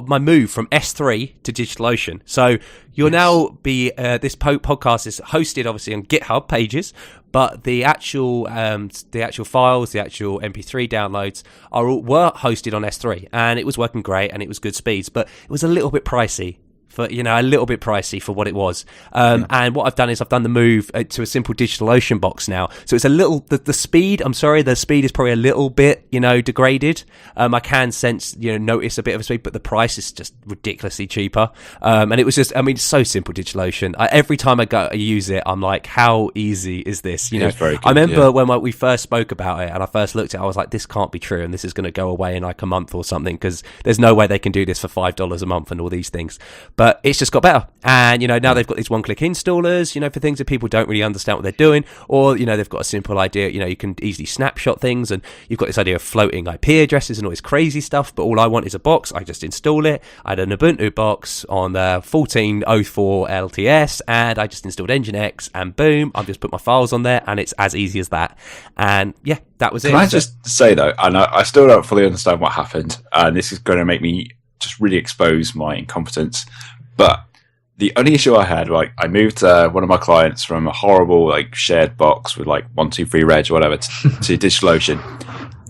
my move from S3 to DigitalOcean. So you'll now be this podcast is hosted obviously on GitHub pages, but the actual files, the actual MP3 downloads were hosted on S3, and it was working great and it was good speeds, but it was a little bit pricey. A little bit pricey for what it was. And what I've done is I've done the move to a simple DigitalOcean box now. So it's a little, the speed is probably a little bit, degraded. I can notice a bit of a speed, but the price is just ridiculously cheaper. And it was just, it's so simple, DigitalOcean. Every time I use it, I'm like, how easy is this? It's very good, I remember when we first spoke about it and I first looked at it, I was like, this can't be true. And this is going to go away in like a month or something, because there's no way they can do this for $5 a month and all these things. But it's just got better. And, now they've got these one-click installers, for things that people don't really understand what they're doing. Or, they've got a simple idea, you can easily snapshot things. And you've got this idea of floating IP addresses and all this crazy stuff. But all I want is a box. I just install it. I had an Ubuntu box on the 14.04 LTS. And I just installed Nginx. And boom, I've just put my files on there. And it's as easy as that. And, that was it. Can I just say, though, and I still don't fully understand what happened. And this is going to make me just really expose my incompetence. But the only issue I had, I moved one of my clients from a horrible shared box with 123 reg or whatever to DigitalOcean.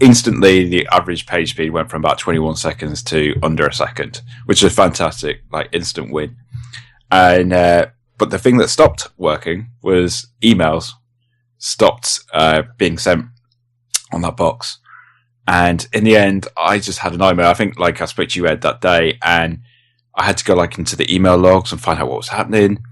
Instantly, the average page speed went from about 21 seconds to under a second, which is a fantastic instant win. And but the thing that stopped working was emails stopped being sent on that box. And in the end, I just had a nightmare. I think I spoke to you, Ed, that day, and I had to go into the email logs and find out what was happening.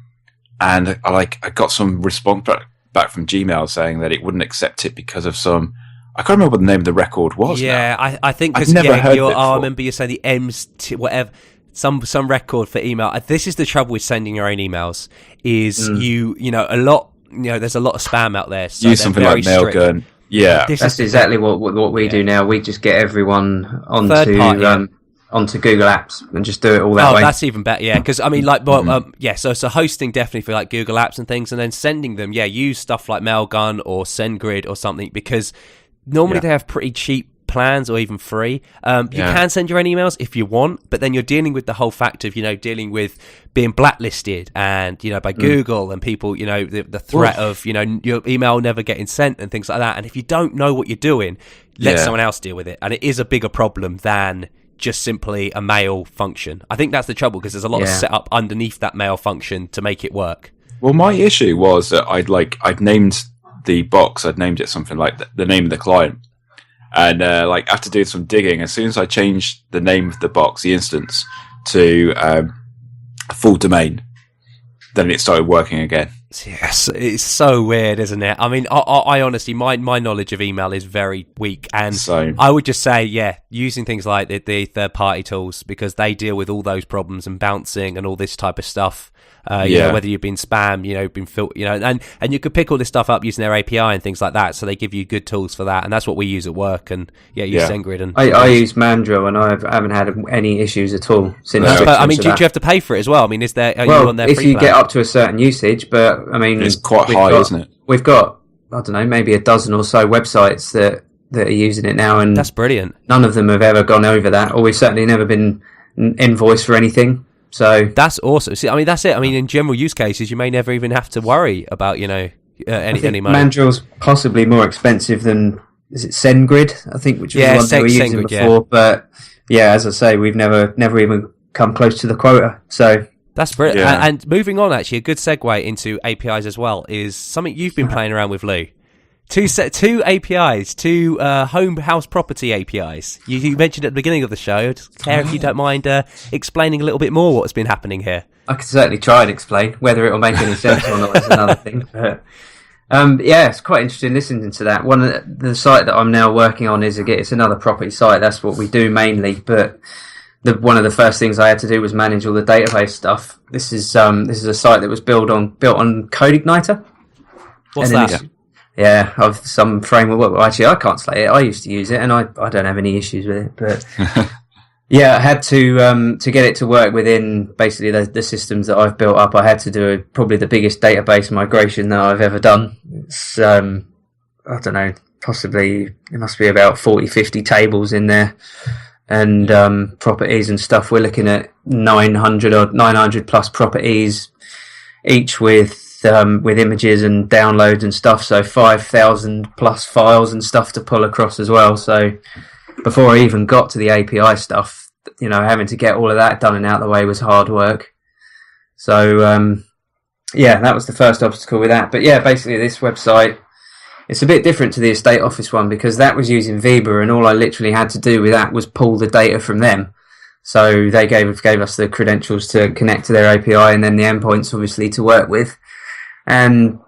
And I got some response back from Gmail saying that it wouldn't accept it because of some. I can't remember what the name of the record was. Yeah, now. I think I've because never heard of it I before. remember you saying the M's whatever. Some record for email. This is the trouble with sending your own emails. Is you know a lot. You know, there's a lot of spam out there. So Use something like Mailgun. Yeah, that's exactly what we do now. We just get everyone onto Google Apps and just do it all that way. Oh, that's even better. Yeah, because I mean, like, So hosting definitely for like Google Apps and things, and then sending them. Yeah, use stuff like Mailgun or SendGrid or something because normally they have pretty cheap plans or even free. You can send your own emails if you want, but then you're dealing with the whole fact of dealing with being blacklisted and by Google and people, the threat of your email never getting sent and things like that. And if you don't know what you're doing, let someone else deal with it. And it is a bigger problem than just simply a mail function. I think that's the trouble because there's a lot of setup underneath that mail function to make it work. Well, my issue was that I'd named the box. I'd named it something like the name of the client. And after doing some digging, as soon as I changed the name of the box, the instance, to full domain, then it started working again. Yes, it's so weird, isn't it? I mean, I honestly, my knowledge of email is very weak, and I would just say, using things like the third-party tools because they deal with all those problems and bouncing and all this type of stuff. Whether you've been spam, been filtered, and you could pick all this stuff up using their API and things like that. So they give you good tools for that, and that's what we use at work. And use SendGrid. And I use Mandrill, and I haven't had any issues at all since. But I mean, do you have to pay for it as well? I mean, are you on their if free you plan? get up to a certain usage, but I mean, it's quite high, isn't it? We've got I don't know, maybe a dozen or so websites that are using it now, and that's brilliant. None of them have ever gone over that, or we've certainly never been invoiced for anything. So that's awesome. See, I mean, that's it. I mean, in general use cases, you may never even have to worry about any money. Mandrill's possibly more expensive than is it SendGrid? I think, which was the one they were using before. Yeah. But as I say, we've never even come close to the quota. So that's brilliant. Yeah. And moving on, actually, a good segue into APIs as well is something you've been playing around with, Lou. Two APIs, two home house property APIs. You mentioned at the beginning of the show. Just care if you don't mind explaining a little bit more what's been happening here. I could certainly try and explain. Whether it'll make any sense or not is another thing. But it's quite interesting listening to that. One of the site that I'm now working on it's another property site. That's what we do mainly. But one of the first things I had to do was manage all the database stuff. This is a site that was built on CodeIgniter. What's that? Yeah, of some framework. Well, actually, I can't slate it. I used to use it, and I don't have any issues with it. But I had to get it to work within basically the systems that I've built up. I had to do probably the biggest database migration that I've ever done. It's I don't know, possibly it must be about 40, 50 tables in there, and properties and stuff. We're looking at 900 plus properties, each with images and downloads and stuff, so 5,000 plus files and stuff to pull across as well. So before I even got to the API stuff, having to get all of that done and out of the way was hard work. So that was the first obstacle with that. But basically this website, it's a bit different to the estate office one because that was using Viba, and all I literally had to do with that was pull the data from them. So they gave us the credentials to connect to their API and then the endpoints obviously to work with. And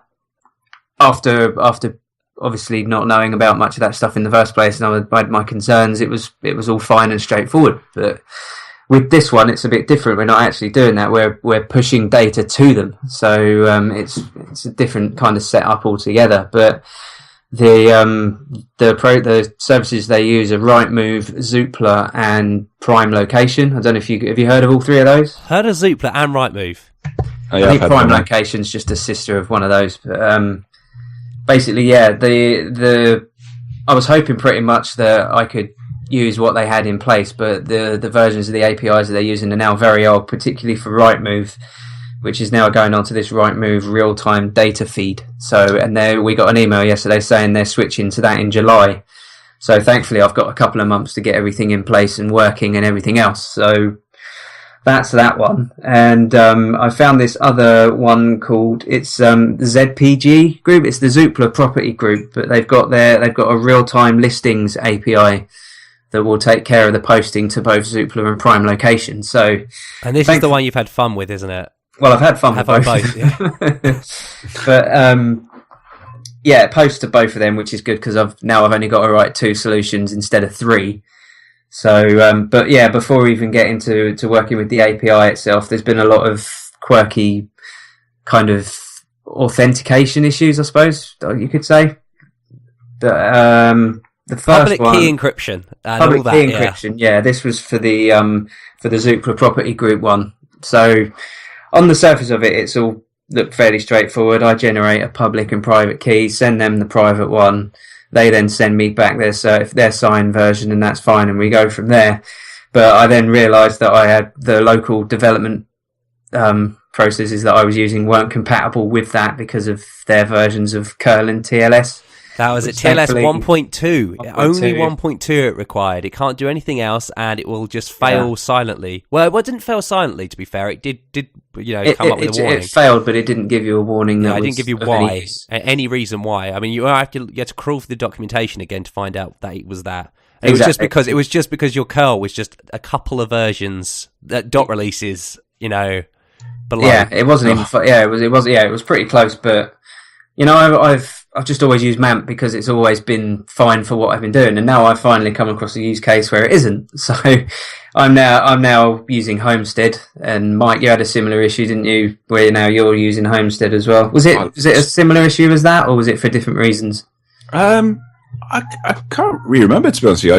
after obviously not knowing about much of that stuff in the first place, and I had my concerns, it was all fine and straightforward. But with this one, it's a bit different. We're not actually doing that. We're pushing data to them, so it's a different kind of setup altogether. But the services they use are Rightmove, Zoopla, and Prime Location. I don't know if have you heard of all three of those? Heard of Zoopla and Rightmove. I think Prime Location's just a sister of one of those. But basically, I was hoping pretty much that I could use what they had in place, but the versions of the APIs that they're using are now very old, particularly for Rightmove, which is now going on to this Rightmove real-time data feed. So, and we got an email yesterday saying they're switching to that in July. So thankfully, I've got a couple of months to get everything in place and working and everything else. So that's that one. And I found this other one called the ZPG group. It's the Zoopla property group, but they've got a real-time listings API that will take care of the posting to both Zoopla and Prime Location. So, and this is the one you've had fun with, isn't it? Well, I've had fun with both. Yeah. But Yeah, it posts to both of them, which is good because I've only got to write 2 solutions instead of 3. So, but yeah, before we even get into working with the API itself, there's been a lot of quirky kind of authentication issues, I suppose you could say. The first public one, key encryption and public all that. key encryption. Yeah, this was for the Zoopla property group one. So, on the surface of it, it's all looked fairly straightforward. I generate a public and private key, send them the private one. They then send me back their signed version, and that's fine, and we go from there. But I then realised that I had the local development processes that I was using weren't compatible with that because of their versions of curl and TLS. That was at TLS 1.2. Only 1.2 it required. It can't do anything else, and it will just fail silently. Well, it didn't fail silently, to be fair. It did come up with a warning. It failed, but it didn't give you a warning. No, it didn't give you why, any reason why. I mean, you have to crawl through the documentation again to find out that it was that. And it was just because your curl was just a couple of versions, dot releases, below. Yeah, it wasn't even. It was pretty close, but I've just always used MAMP because it's always been fine for what I've been doing, and now I've finally come across a use case where it isn't. So I'm now using Homestead. And Mike, you had a similar issue, didn't you? Where now you're using Homestead as well. Was it a similar issue as that, or was it for different reasons? I can't really remember, to be honest with you.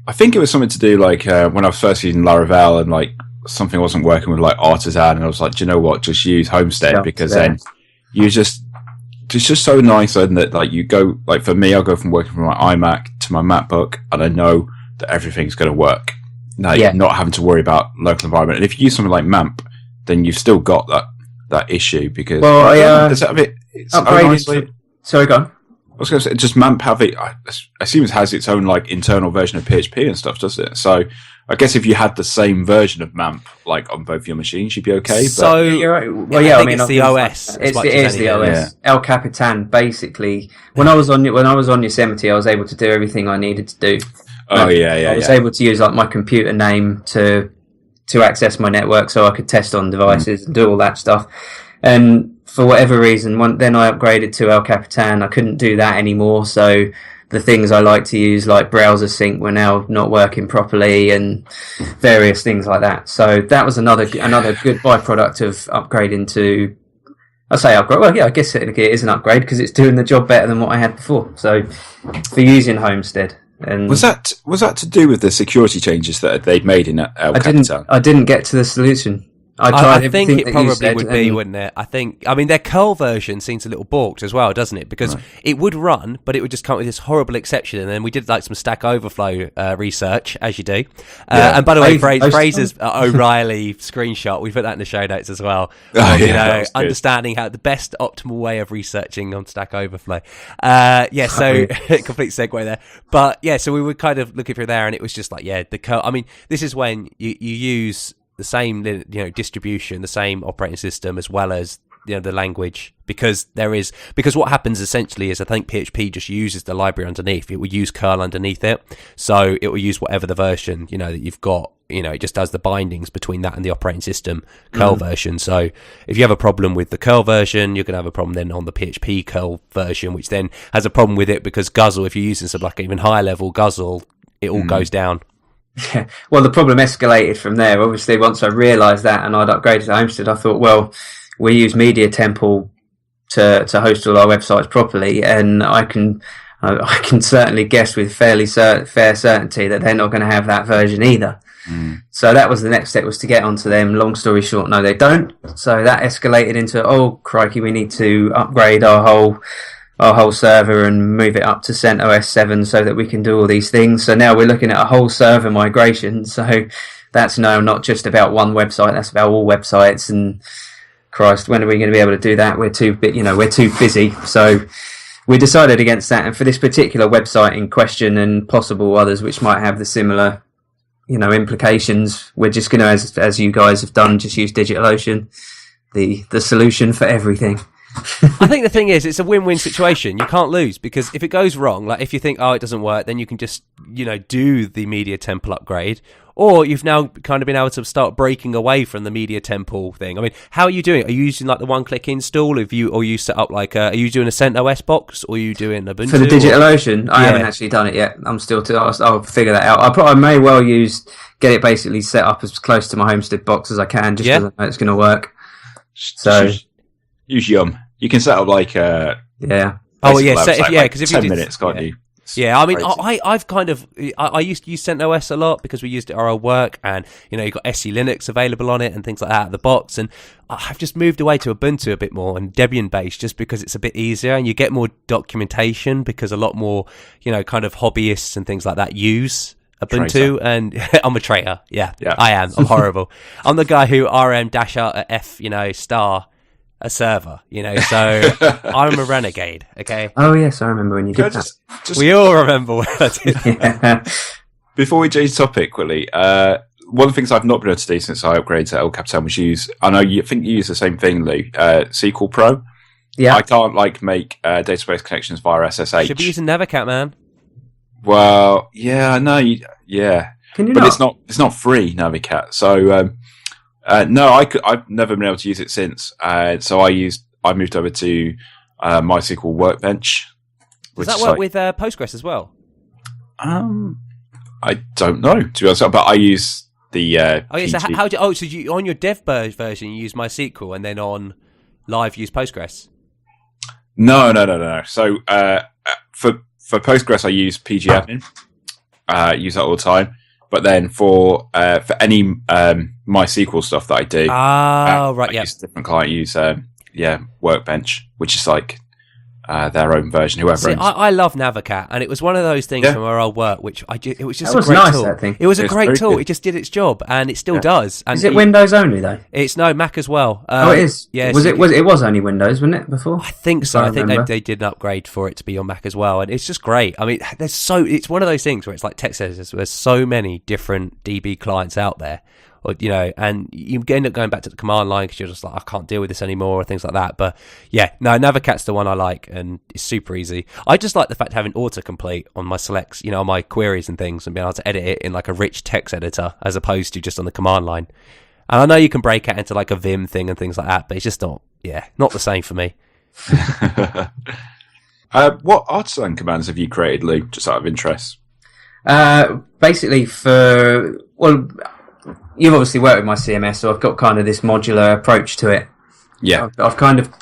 I think it was something to do like when I was first using Laravel and like something wasn't working with like Artisan, and I was like, do you know what? Just use Homestead because then you just. It's just so nice, isn't it? Like you go, like for me, I'll go from working from my iMac to my MacBook, and I know that everything's going to work. Like not having to worry about local environment. And if you use something like MAMP, then you've still got that issue because does that have it? Sorry, go on. I was going to say, just MAMP have it? I assume it has its own like internal version of PHP and stuff, does it? So I guess if you had the same version of MAMP like on both your machines, you'd be okay. So you're right. Well, I mean, it's the OS. It is the OS. Yeah. El Capitan, basically. When I was on Yosemite, I was able to do everything I needed to do. I was able to use like my computer name to access my network, so I could test on devices and do all that stuff. And for whatever reason, then I upgraded to El Capitan. I couldn't do that anymore, so the things I like to use, like browser sync, were now not working properly, and various things like that. So that was another good byproduct of upgrading to. I say upgrade. Well, yeah, I guess it is an upgrade because it's doing the job better than what I had before. So for using Homestead. And was that to do with the security changes that they'd made in El Capitan? I didn't get to the solution. I think it probably would be, wouldn't it? I mean, their curl version seems a little balked as well, doesn't it? Because it would run, but it would just come with this horrible exception. And then we did like some Stack Overflow research, as you do. And by the way, Fraser's O'Reilly screenshot, we put that in the show notes as well. Understanding how the best optimal way of researching on Stack Overflow. So complete segue there. But yeah, so we were kind of looking through there, and it was just like, the curl. I mean, this is when you use the same distribution, the same operating system, as well as the language, because what happens essentially is I think PHP just uses the library underneath. It will use curl underneath it, so it will use whatever the version that you've got. It just does the bindings between that and the operating system curl version. So if you have a problem with the curl version, you're going to have a problem then on the PHP curl version, which then has a problem with it because Guzzle, if you're using some like even higher level Guzzle, it all goes down. Yeah. Well, the problem escalated from there. Obviously, once I realised that and I'd upgraded to Homestead, I thought, well, we use Media Temple to host all our websites properly, and I can certainly guess with fair certainty that they're not going to have that version either. So that was the next step, was to get onto them. Long story short, no, they don't. So that escalated into, oh crikey, we need to upgrade our whole server and move it up to CentOS 7 so that we can do all these things. So now we're looking at a whole server migration. So that's now not just about one website, that's about all websites. And Christ, when are we going to be able to do that? We're too busy. So we decided against that. And for this particular website in question and possible others which might have the similar, implications, we're just going to, as you guys have done, just use DigitalOcean, the solution for everything. I think the thing is, it's a win-win situation. You can't lose, because if it goes wrong, like if you think, oh, it doesn't work, then you can just, do the media temple upgrade. Or you've now kind of been able to start breaking away from the media temple thing. I mean, how are you doing? Are you using like the one-click install? Or you set up like are you doing a CentOS box, or are you doing Ubuntu? For the DigitalOcean, I haven't actually done it yet. I'm still I'll figure that out. I may well get it basically set up as close to my Homestead box as I can, just because I know it's going to work. So use Yum. You can set up like Oh yeah, because if 10 you did, minutes, can't you? Yeah, I mean, I've kind of I used to use CentOS a lot because we used it at our work, and you've got SE Linux available on it and things like that out of the box. And I've just moved away to Ubuntu a bit more and Debian based, just because it's a bit easier and you get more documentation, because a lot more kind of hobbyists and things like that use Ubuntu. And I'm a traitor. Yeah, I am. I'm horrible. I'm the guy who rm-f star a server, so I'm a renegade, okay? Oh, yes, I remember when you did that. We all remember when I did that. Before we change topic quickly, one of the things I've not been able to do since I upgraded to El Capitan was I think you use the same thing, Lou, SQL Pro. Yeah. I can't, make database connections via SSH. Should be using Nevercat, man. Well, yeah, I know. Yeah. Can you but not? it's not free, Navicat, so... no, I've never been able to use it since. So I moved over to MySQL Workbench. Does that work with Postgres as well? I don't know, to be honest, but I use the. So you on your dev version you use MySQL, and then on live use Postgres? No. So for Postgres I use pgadmin. Use that all the time. But then for any MySQL stuff that I do, I use a different client. Use Workbench, which is their own version. Whoever. I love Navicat, and it was one of those things from our old work, which it was just a great tool. That thing. It was a great tool. It just did its job, and it still does. And is it Windows only though? It's Mac as well. It is. Yeah. It was only Windows, wasn't it before? I think so. I think they did an upgrade for it to be on Mac as well, and it's just great. I mean, it's one of those things where it's like text editors. There's so many different DB clients out there. And you end up going back to the command line because you're just like, I can't deal with this anymore, or things like that. But yeah, no, Navicat's the one I like, and it's super easy. I just like the fact of having autocomplete on my selects, on my queries and things, and being able to edit it in like a rich text editor as opposed to just on the command line. And I know you can break out into like a Vim thing and things like that, but it's just not the same for me. What artisan commands have you created, Lou, just out of interest? Basically you've obviously worked with my CMS, so I've got kind of this modular approach to it. Yeah. I've kind of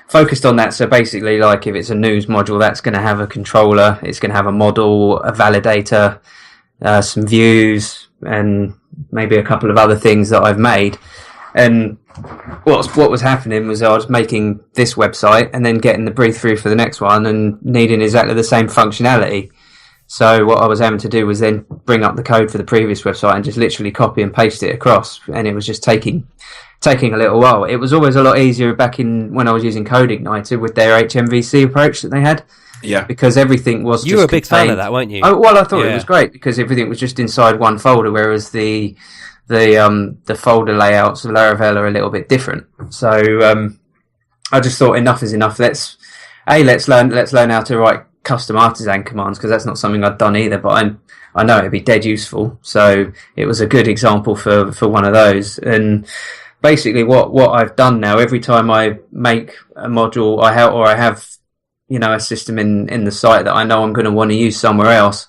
focused on that. So basically, like if it's a news module, that's going to have a controller, it's going to have a model, a validator, some views, and maybe a couple of other things that I've made. And what was happening was I was making this website and then getting the brief through for the next one and needing exactly the same functionality. So what I was having to do was then bring up the code for the previous website and just literally copy and paste it across, and it was just taking a little while. It was always a lot easier back in when I was using CodeIgniter with their HMVC approach that they had. Yeah, because everything was. You were a big fan of that, weren't you? Oh, well, I thought it was great because everything was just inside one folder, whereas the folder layouts of Laravel are a little bit different. So I just thought enough is enough. Let's learn how to write custom artisan commands, because that's not something I'd done either, but I know it'd be dead useful. So it was a good example for one of those. And basically what I've done now, every time I make a module I have a system in the site that I know I'm going to want to use somewhere else,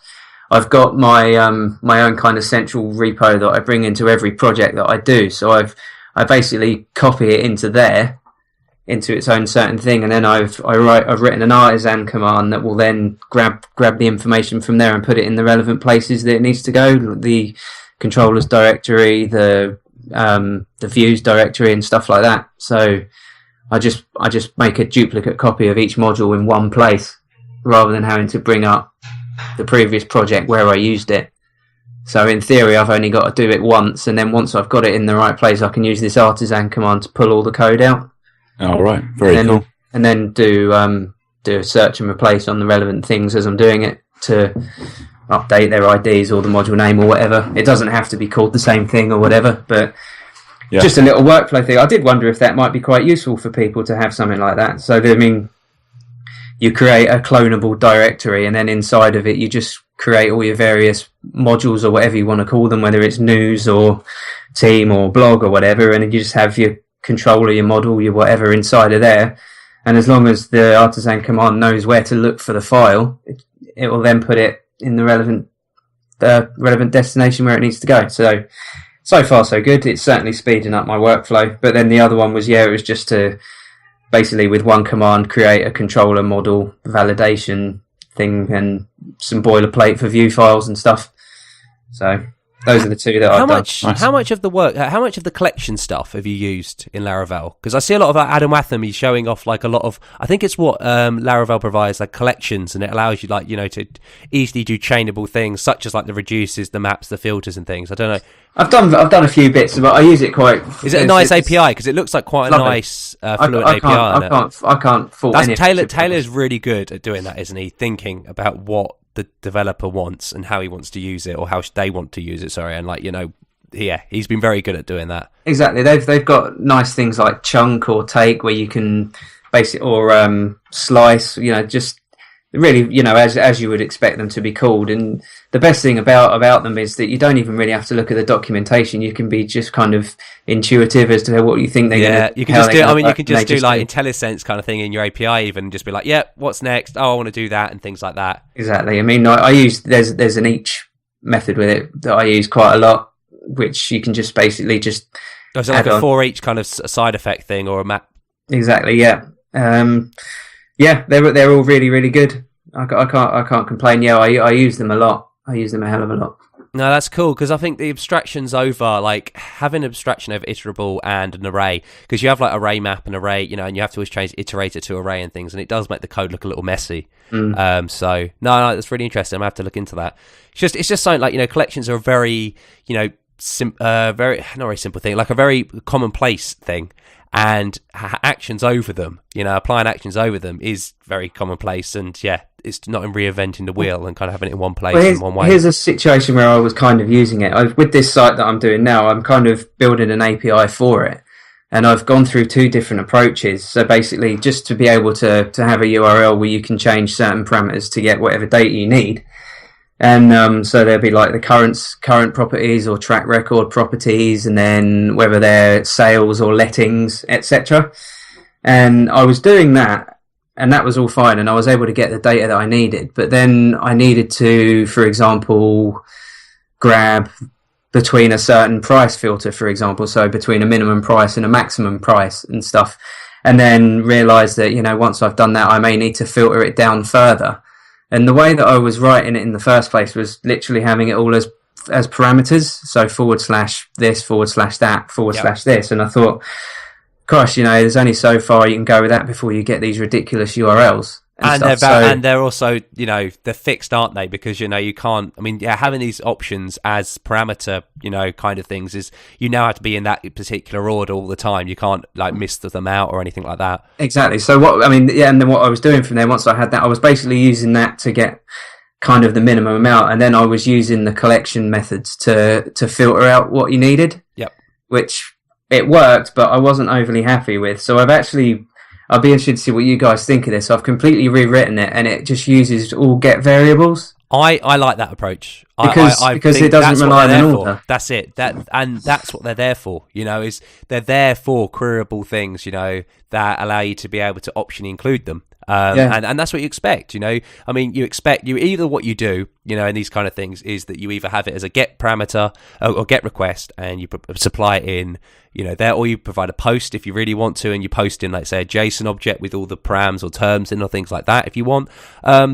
I've got my own kind of central repo that I bring into every project that I do. So I basically copy it into its own certain thing, and then I've written an artisan command that will then grab the information from there and put it in the relevant places that it needs to go, the controllers directory, the views directory, and stuff like that. So I just make a duplicate copy of each module in one place rather than having to bring up the previous project where I used it. So in theory, I've only got to do it once, and then once I've got it in the right place, I can use this artisan command to pull all the code out. Oh, right. Very cool. And then do a search and replace on the relevant things as I'm doing it to update their IDs or the module name or whatever. It doesn't have to be called the same thing or whatever, but just a little workflow thing. I did wonder if that might be quite useful for people to have something like that. So, I mean, you create a clonable directory, and then inside of it, you just create all your various modules or whatever you want to call them, whether it's news or team or blog or whatever, and you just have your controller, your model, your whatever inside of there. And as long as the artisan command knows where to look for the file, it will then put it in the relevant destination where it needs to go. So far so good. It's certainly speeding up my workflow. But then the other one was, it was just to basically with one command create a controller model validation thing and some boilerplate for view files and stuff. So those are the two that I've done. How much of the collection stuff have you used in Laravel? Because I see a lot of Adam Watham, he's showing off like a lot of, I think it's what Laravel provides, like collections, and it allows you to easily do chainable things such as like the reduces, the maps, the filters and things. I don't know. I've done a few bits, but I use it quite. Is it a nice API? Because it looks like quite a nice fluent API. I can't fault any. Taylor's really good at doing that, isn't he? Thinking about what the developer wants and how he wants to use it, or how they want to use it. Sorry, and he's been very good at doing that. Exactly, they've got nice things like chunk or take where you can or slice. Just really, as you would expect them to be called. And the best thing about them is that you don't even really have to look at the documentation. You can be just kind of intuitive as to what you think they're going to. You can just do. I mean, you can just do like IntelliSense kind of thing in your API, even just be like, what's next? Oh, I want to do that, and things like that. Exactly. I mean, I use there's an each method with it that I use quite a lot, which you can just basically just. Oh, so like a for each kind of side effect thing or a map. Exactly. Yeah. They're all really, really good. I can't complain. Yeah, I use them a lot. I use them a hell of a lot. No, that's cool, because I think the abstractions over, like having abstraction over iterable and an array, because you have like array map and array, and you have to always change iterator to array and things, and it does make the code look a little messy. So no, that's really interesting. I'm gonna have to look into that. It's just something like, collections are a very, very not very simple thing, like a very commonplace thing. And actions over them, applying actions over them is very commonplace, and it's not in reinventing the wheel and kind of having it in one place in one way. Here's a situation where I was kind of using it. With this site that I'm doing now, I'm kind of building an API for it, and I've gone through two different approaches. So basically, just to be able to have a URL where you can change certain parameters to get whatever data you need. And so there'll be like the current properties or track record properties, and then whether they're sales or lettings, etc. And I was doing that, and that was all fine, and I was able to get the data that I needed. But then I needed to, for example, grab between a certain price filter, for example, so between a minimum price and a maximum price and stuff, and then realize that, once I've done that, I may need to filter it down further. And the way that I was writing it in the first place was literally having it all as parameters. So / this, / that, / this. And I thought, gosh, there's only so far you can go with that before you get these ridiculous URLs. And they're also, they're fixed, aren't they? Because, you can't, having these options as parameter, kind of things is, you now have to be in that particular order all the time. You can't miss them out or anything like that. Exactly. So and then what I was doing from there, once I had that, I was basically using that to get kind of the minimum amount. And then I was using the collection methods to filter out what you needed. Yep. Which it worked, but I wasn't overly happy with. So I'll be interested to see what you guys think of this. I've completely rewritten it, and it just uses all get variables. I like that approach because it doesn't rely on an order. That's it. That's what they're there for. Is they're there for queryable things. That allow you to be able to optionally include them. And that's what you expect. You expect either what you do, in these kind of things is that you either have it as a get parameter or get request, and you supply it in, there, or you provide a post if you really want to, and you post in, like, say, a JSON object with all the params or terms in or things like that if you want. I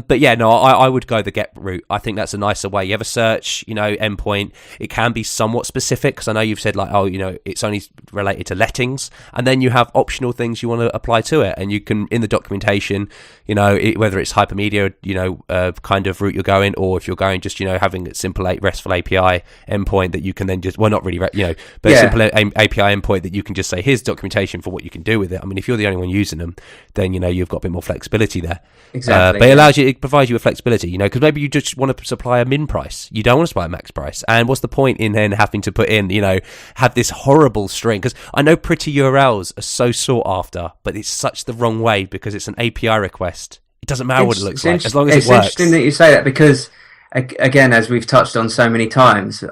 would go the get route. I think that's a nicer way. You have a search, endpoint. It can be somewhat specific, because I know you've said it's only related to lettings, and then you have optional things you want to apply to it, and you can, in the documentation, documentation, you know, whether it's hypermedia, you know, kind of route you're going, or if you're going just, you know, having a simple RESTful API endpoint that you can then just, well, not really, you know, but a simple API endpoint that you can just say, here's documentation for what you can do with it. I mean, if you're the only one using them, then, you know, you've got a bit more flexibility there. Exactly. But it provides you with flexibility, you know, because maybe you just want to supply a min price. You don't want to supply a max price. And what's the point in then having to put in, you know, have this horrible string? Because I know pretty URLs are so sought after, but it's such the wrong way because it's an API request. It doesn't matter what it looks like, as long as it works. It's interesting that you say that because, again, as we've touched on so many times,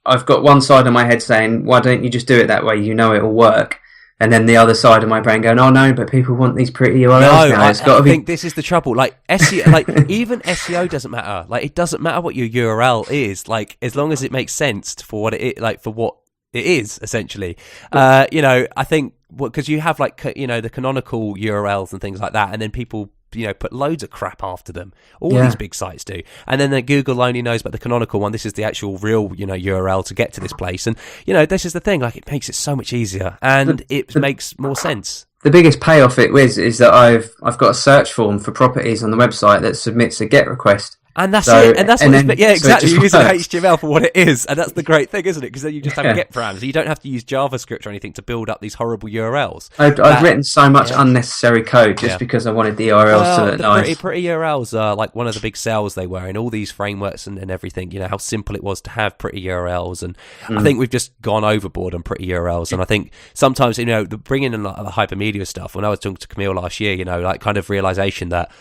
I've got one side of my head saying, why don't you just do it that way? You know it'll work. And then the other side of my brain going, oh no, but people want these pretty URLs now. I think this is the trouble. Like SEO, like even SEO doesn't matter. Like it doesn't matter what your URL is. Like as long as it makes sense for what it is, like for what it is essentially. You know, I think because you have like, you know, the canonical URLs and things like that, and then people, you know, put loads of crap after them. All these big sites do. And then Google only knows about the canonical one. This is the actual real, you know, URL to get to this place. And, you know, this is the thing. Like, it makes it so much easier and it makes more sense. The biggest payoff it is that I've got a search form for properties on the website that submits a GET request. And that's it. And that's what it's, yeah, exactly. You're using HTML for what it is. And that's the great thing, isn't it? Because then you just have GET parameters. You don't have to use JavaScript or anything to build up these horrible URLs. I've written so much unnecessary code just because I wanted the URLs to look nice. Pretty URLs are like one of the big sales they were in all these frameworks and everything. You know, how simple it was to have pretty URLs. And I think we've just gone overboard on pretty URLs. And I think sometimes, you know, bringing in like the hypermedia stuff, when I was talking to Camille last year, you know, like kind of realization that,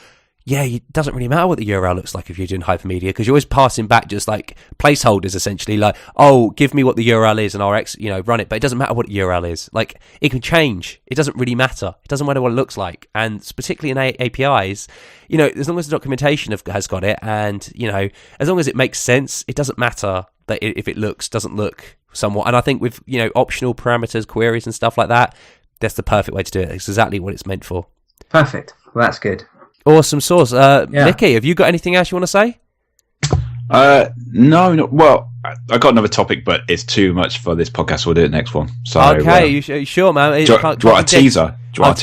yeah, it doesn't really matter what the URL looks like if you're doing hypermedia, because you're always passing back just like placeholders, essentially, like, oh, give me what the URL is and I'll run it. But it doesn't matter what the URL is. Like, it can change. It doesn't really matter. It doesn't matter what it looks like. And particularly in APIs, you know, as long as the documentation has got it, and, you know, as long as it makes sense, it doesn't matter that if it doesn't look somewhat. And I think with, you know, optional parameters, queries and stuff like that, that's the perfect way to do it. It's exactly what it's meant for. Perfect. Well, that's good. Awesome sauce. Mickey, have you got anything else you want to say? No. Well, I got another topic, but it's too much for this podcast. We'll do it next one. So, okay, you sure, man? Do you want a teaser? Go on,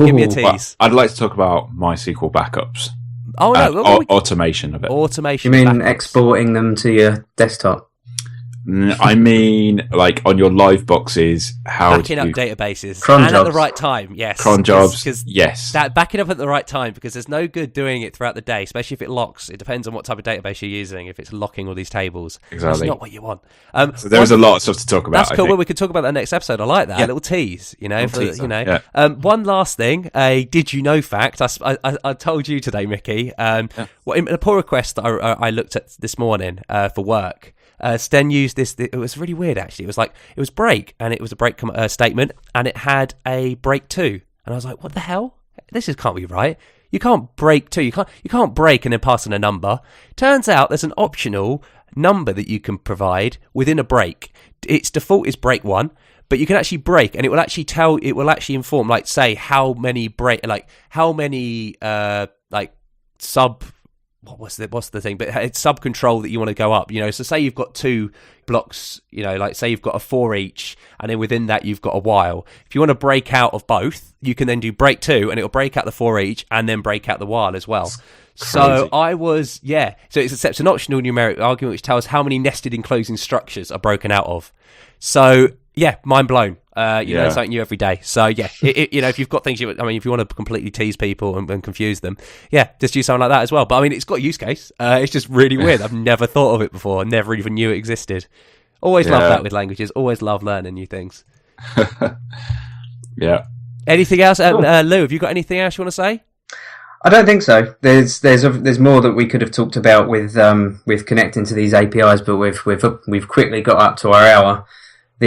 give me a tease. I'd like to talk about MySQL backups. Oh, no. Automation of it. Automation. You mean exporting them to your desktop? I mean, like on your live boxes, backing up databases cron and jobs. at the right time. Yes, cron jobs. Yes, that backing up at the right time, because there's no good doing it throughout the day, especially if it locks. It depends on what type of database you're using. If it's locking all these tables, exactly, that's not what you want. So there's a lot of stuff to talk about. That's cool. Well, we could talk about that next episode. I like that. A little tease, you know. One last thing, a did you know fact. I told you today, Mickey. In a pull request that I looked at this morning for work. Sten used this. It was really weird, actually. It was break, and it was a break statement, and it had a break two, and I was like, "What the hell? This can't be right. You can't break two. You can't break and then pass in a number." Turns out there's an optional number that you can provide within a break. Its default is break one, but you can actually break, and it will actually inform, like, say how many sub. What's the thing? But it's sub control that you want to go up, you know. So say you've got two blocks, you know, like say you've got a for each, and then within that you've got a while. If you want to break out of both, you can then do break two, and it'll break out the for each, and then break out the while as well. So so it accepts an optional numeric argument which tells how many nested enclosing structures are broken out of. So yeah, mind blown. You know, something new every day. So yeah, you know, if you've got things, if you want to completely tease people and confuse them, yeah, just use something like that as well. But I mean, it's got a use case. It's just really weird. I've never thought of it before. Never even knew it existed. Always love that with languages. Always love learning new things. Yeah. Anything else, Lou? Have you got anything else you want to say? I don't think so. There's more that we could have talked about with connecting to these APIs, but we've quickly got up to our hour. I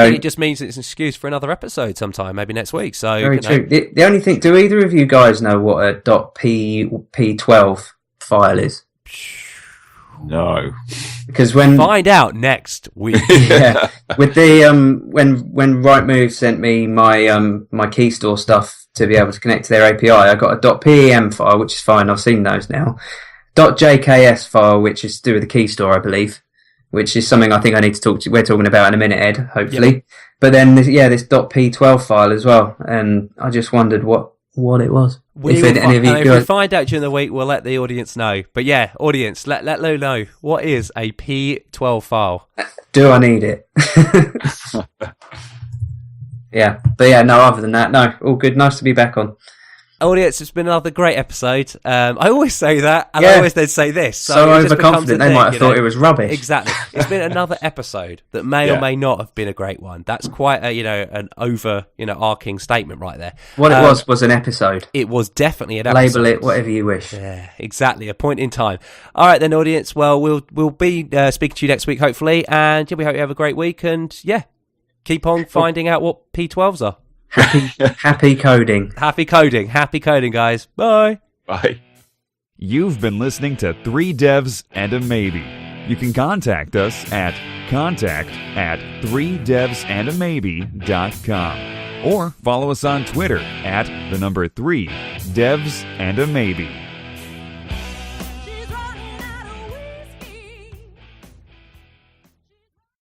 think it just means it's an excuse for another episode sometime, maybe next week. So very true. The only thing, do either of you guys know what a .p12 file is? No. Because find out next week. Yeah, with the when Rightmove sent me my key store stuff to be able to connect to their API, I got a .pem file, which is fine. I've seen those now. .jks file, which is to do with the key store, I believe. Which is something I think I need to talk to. We're talking about in a minute, Ed. Hopefully, But then this .p12 file as well, and I just wondered what what it was. If we find out during the week, we'll let the audience know. But yeah, audience, let Lou know, what is a P12 file? Do I need it? Yeah, but yeah, no, other than that, no, all good. Nice to be back on. Audience, it's been another great episode. I always say that, and I always then say this. So overconfident, they might have thought it was rubbish. Exactly. It's been another episode that may or may not have been a great one. That's quite a, an arcing statement right there. What it was an episode. It was definitely an episode. Label it whatever you wish. Yeah, exactly. A point in time. All right then, audience. Well, we'll be speaking to you next week, hopefully, and we hope you have a great week. And keep on finding out what P12s are. Happy coding. Happy coding, guys. Bye. Bye. You've been listening to 3 Devs and a Maybe. You can contact us at contact@3devsandamaybe.com or follow us on Twitter at 3 Devs and a Maybe.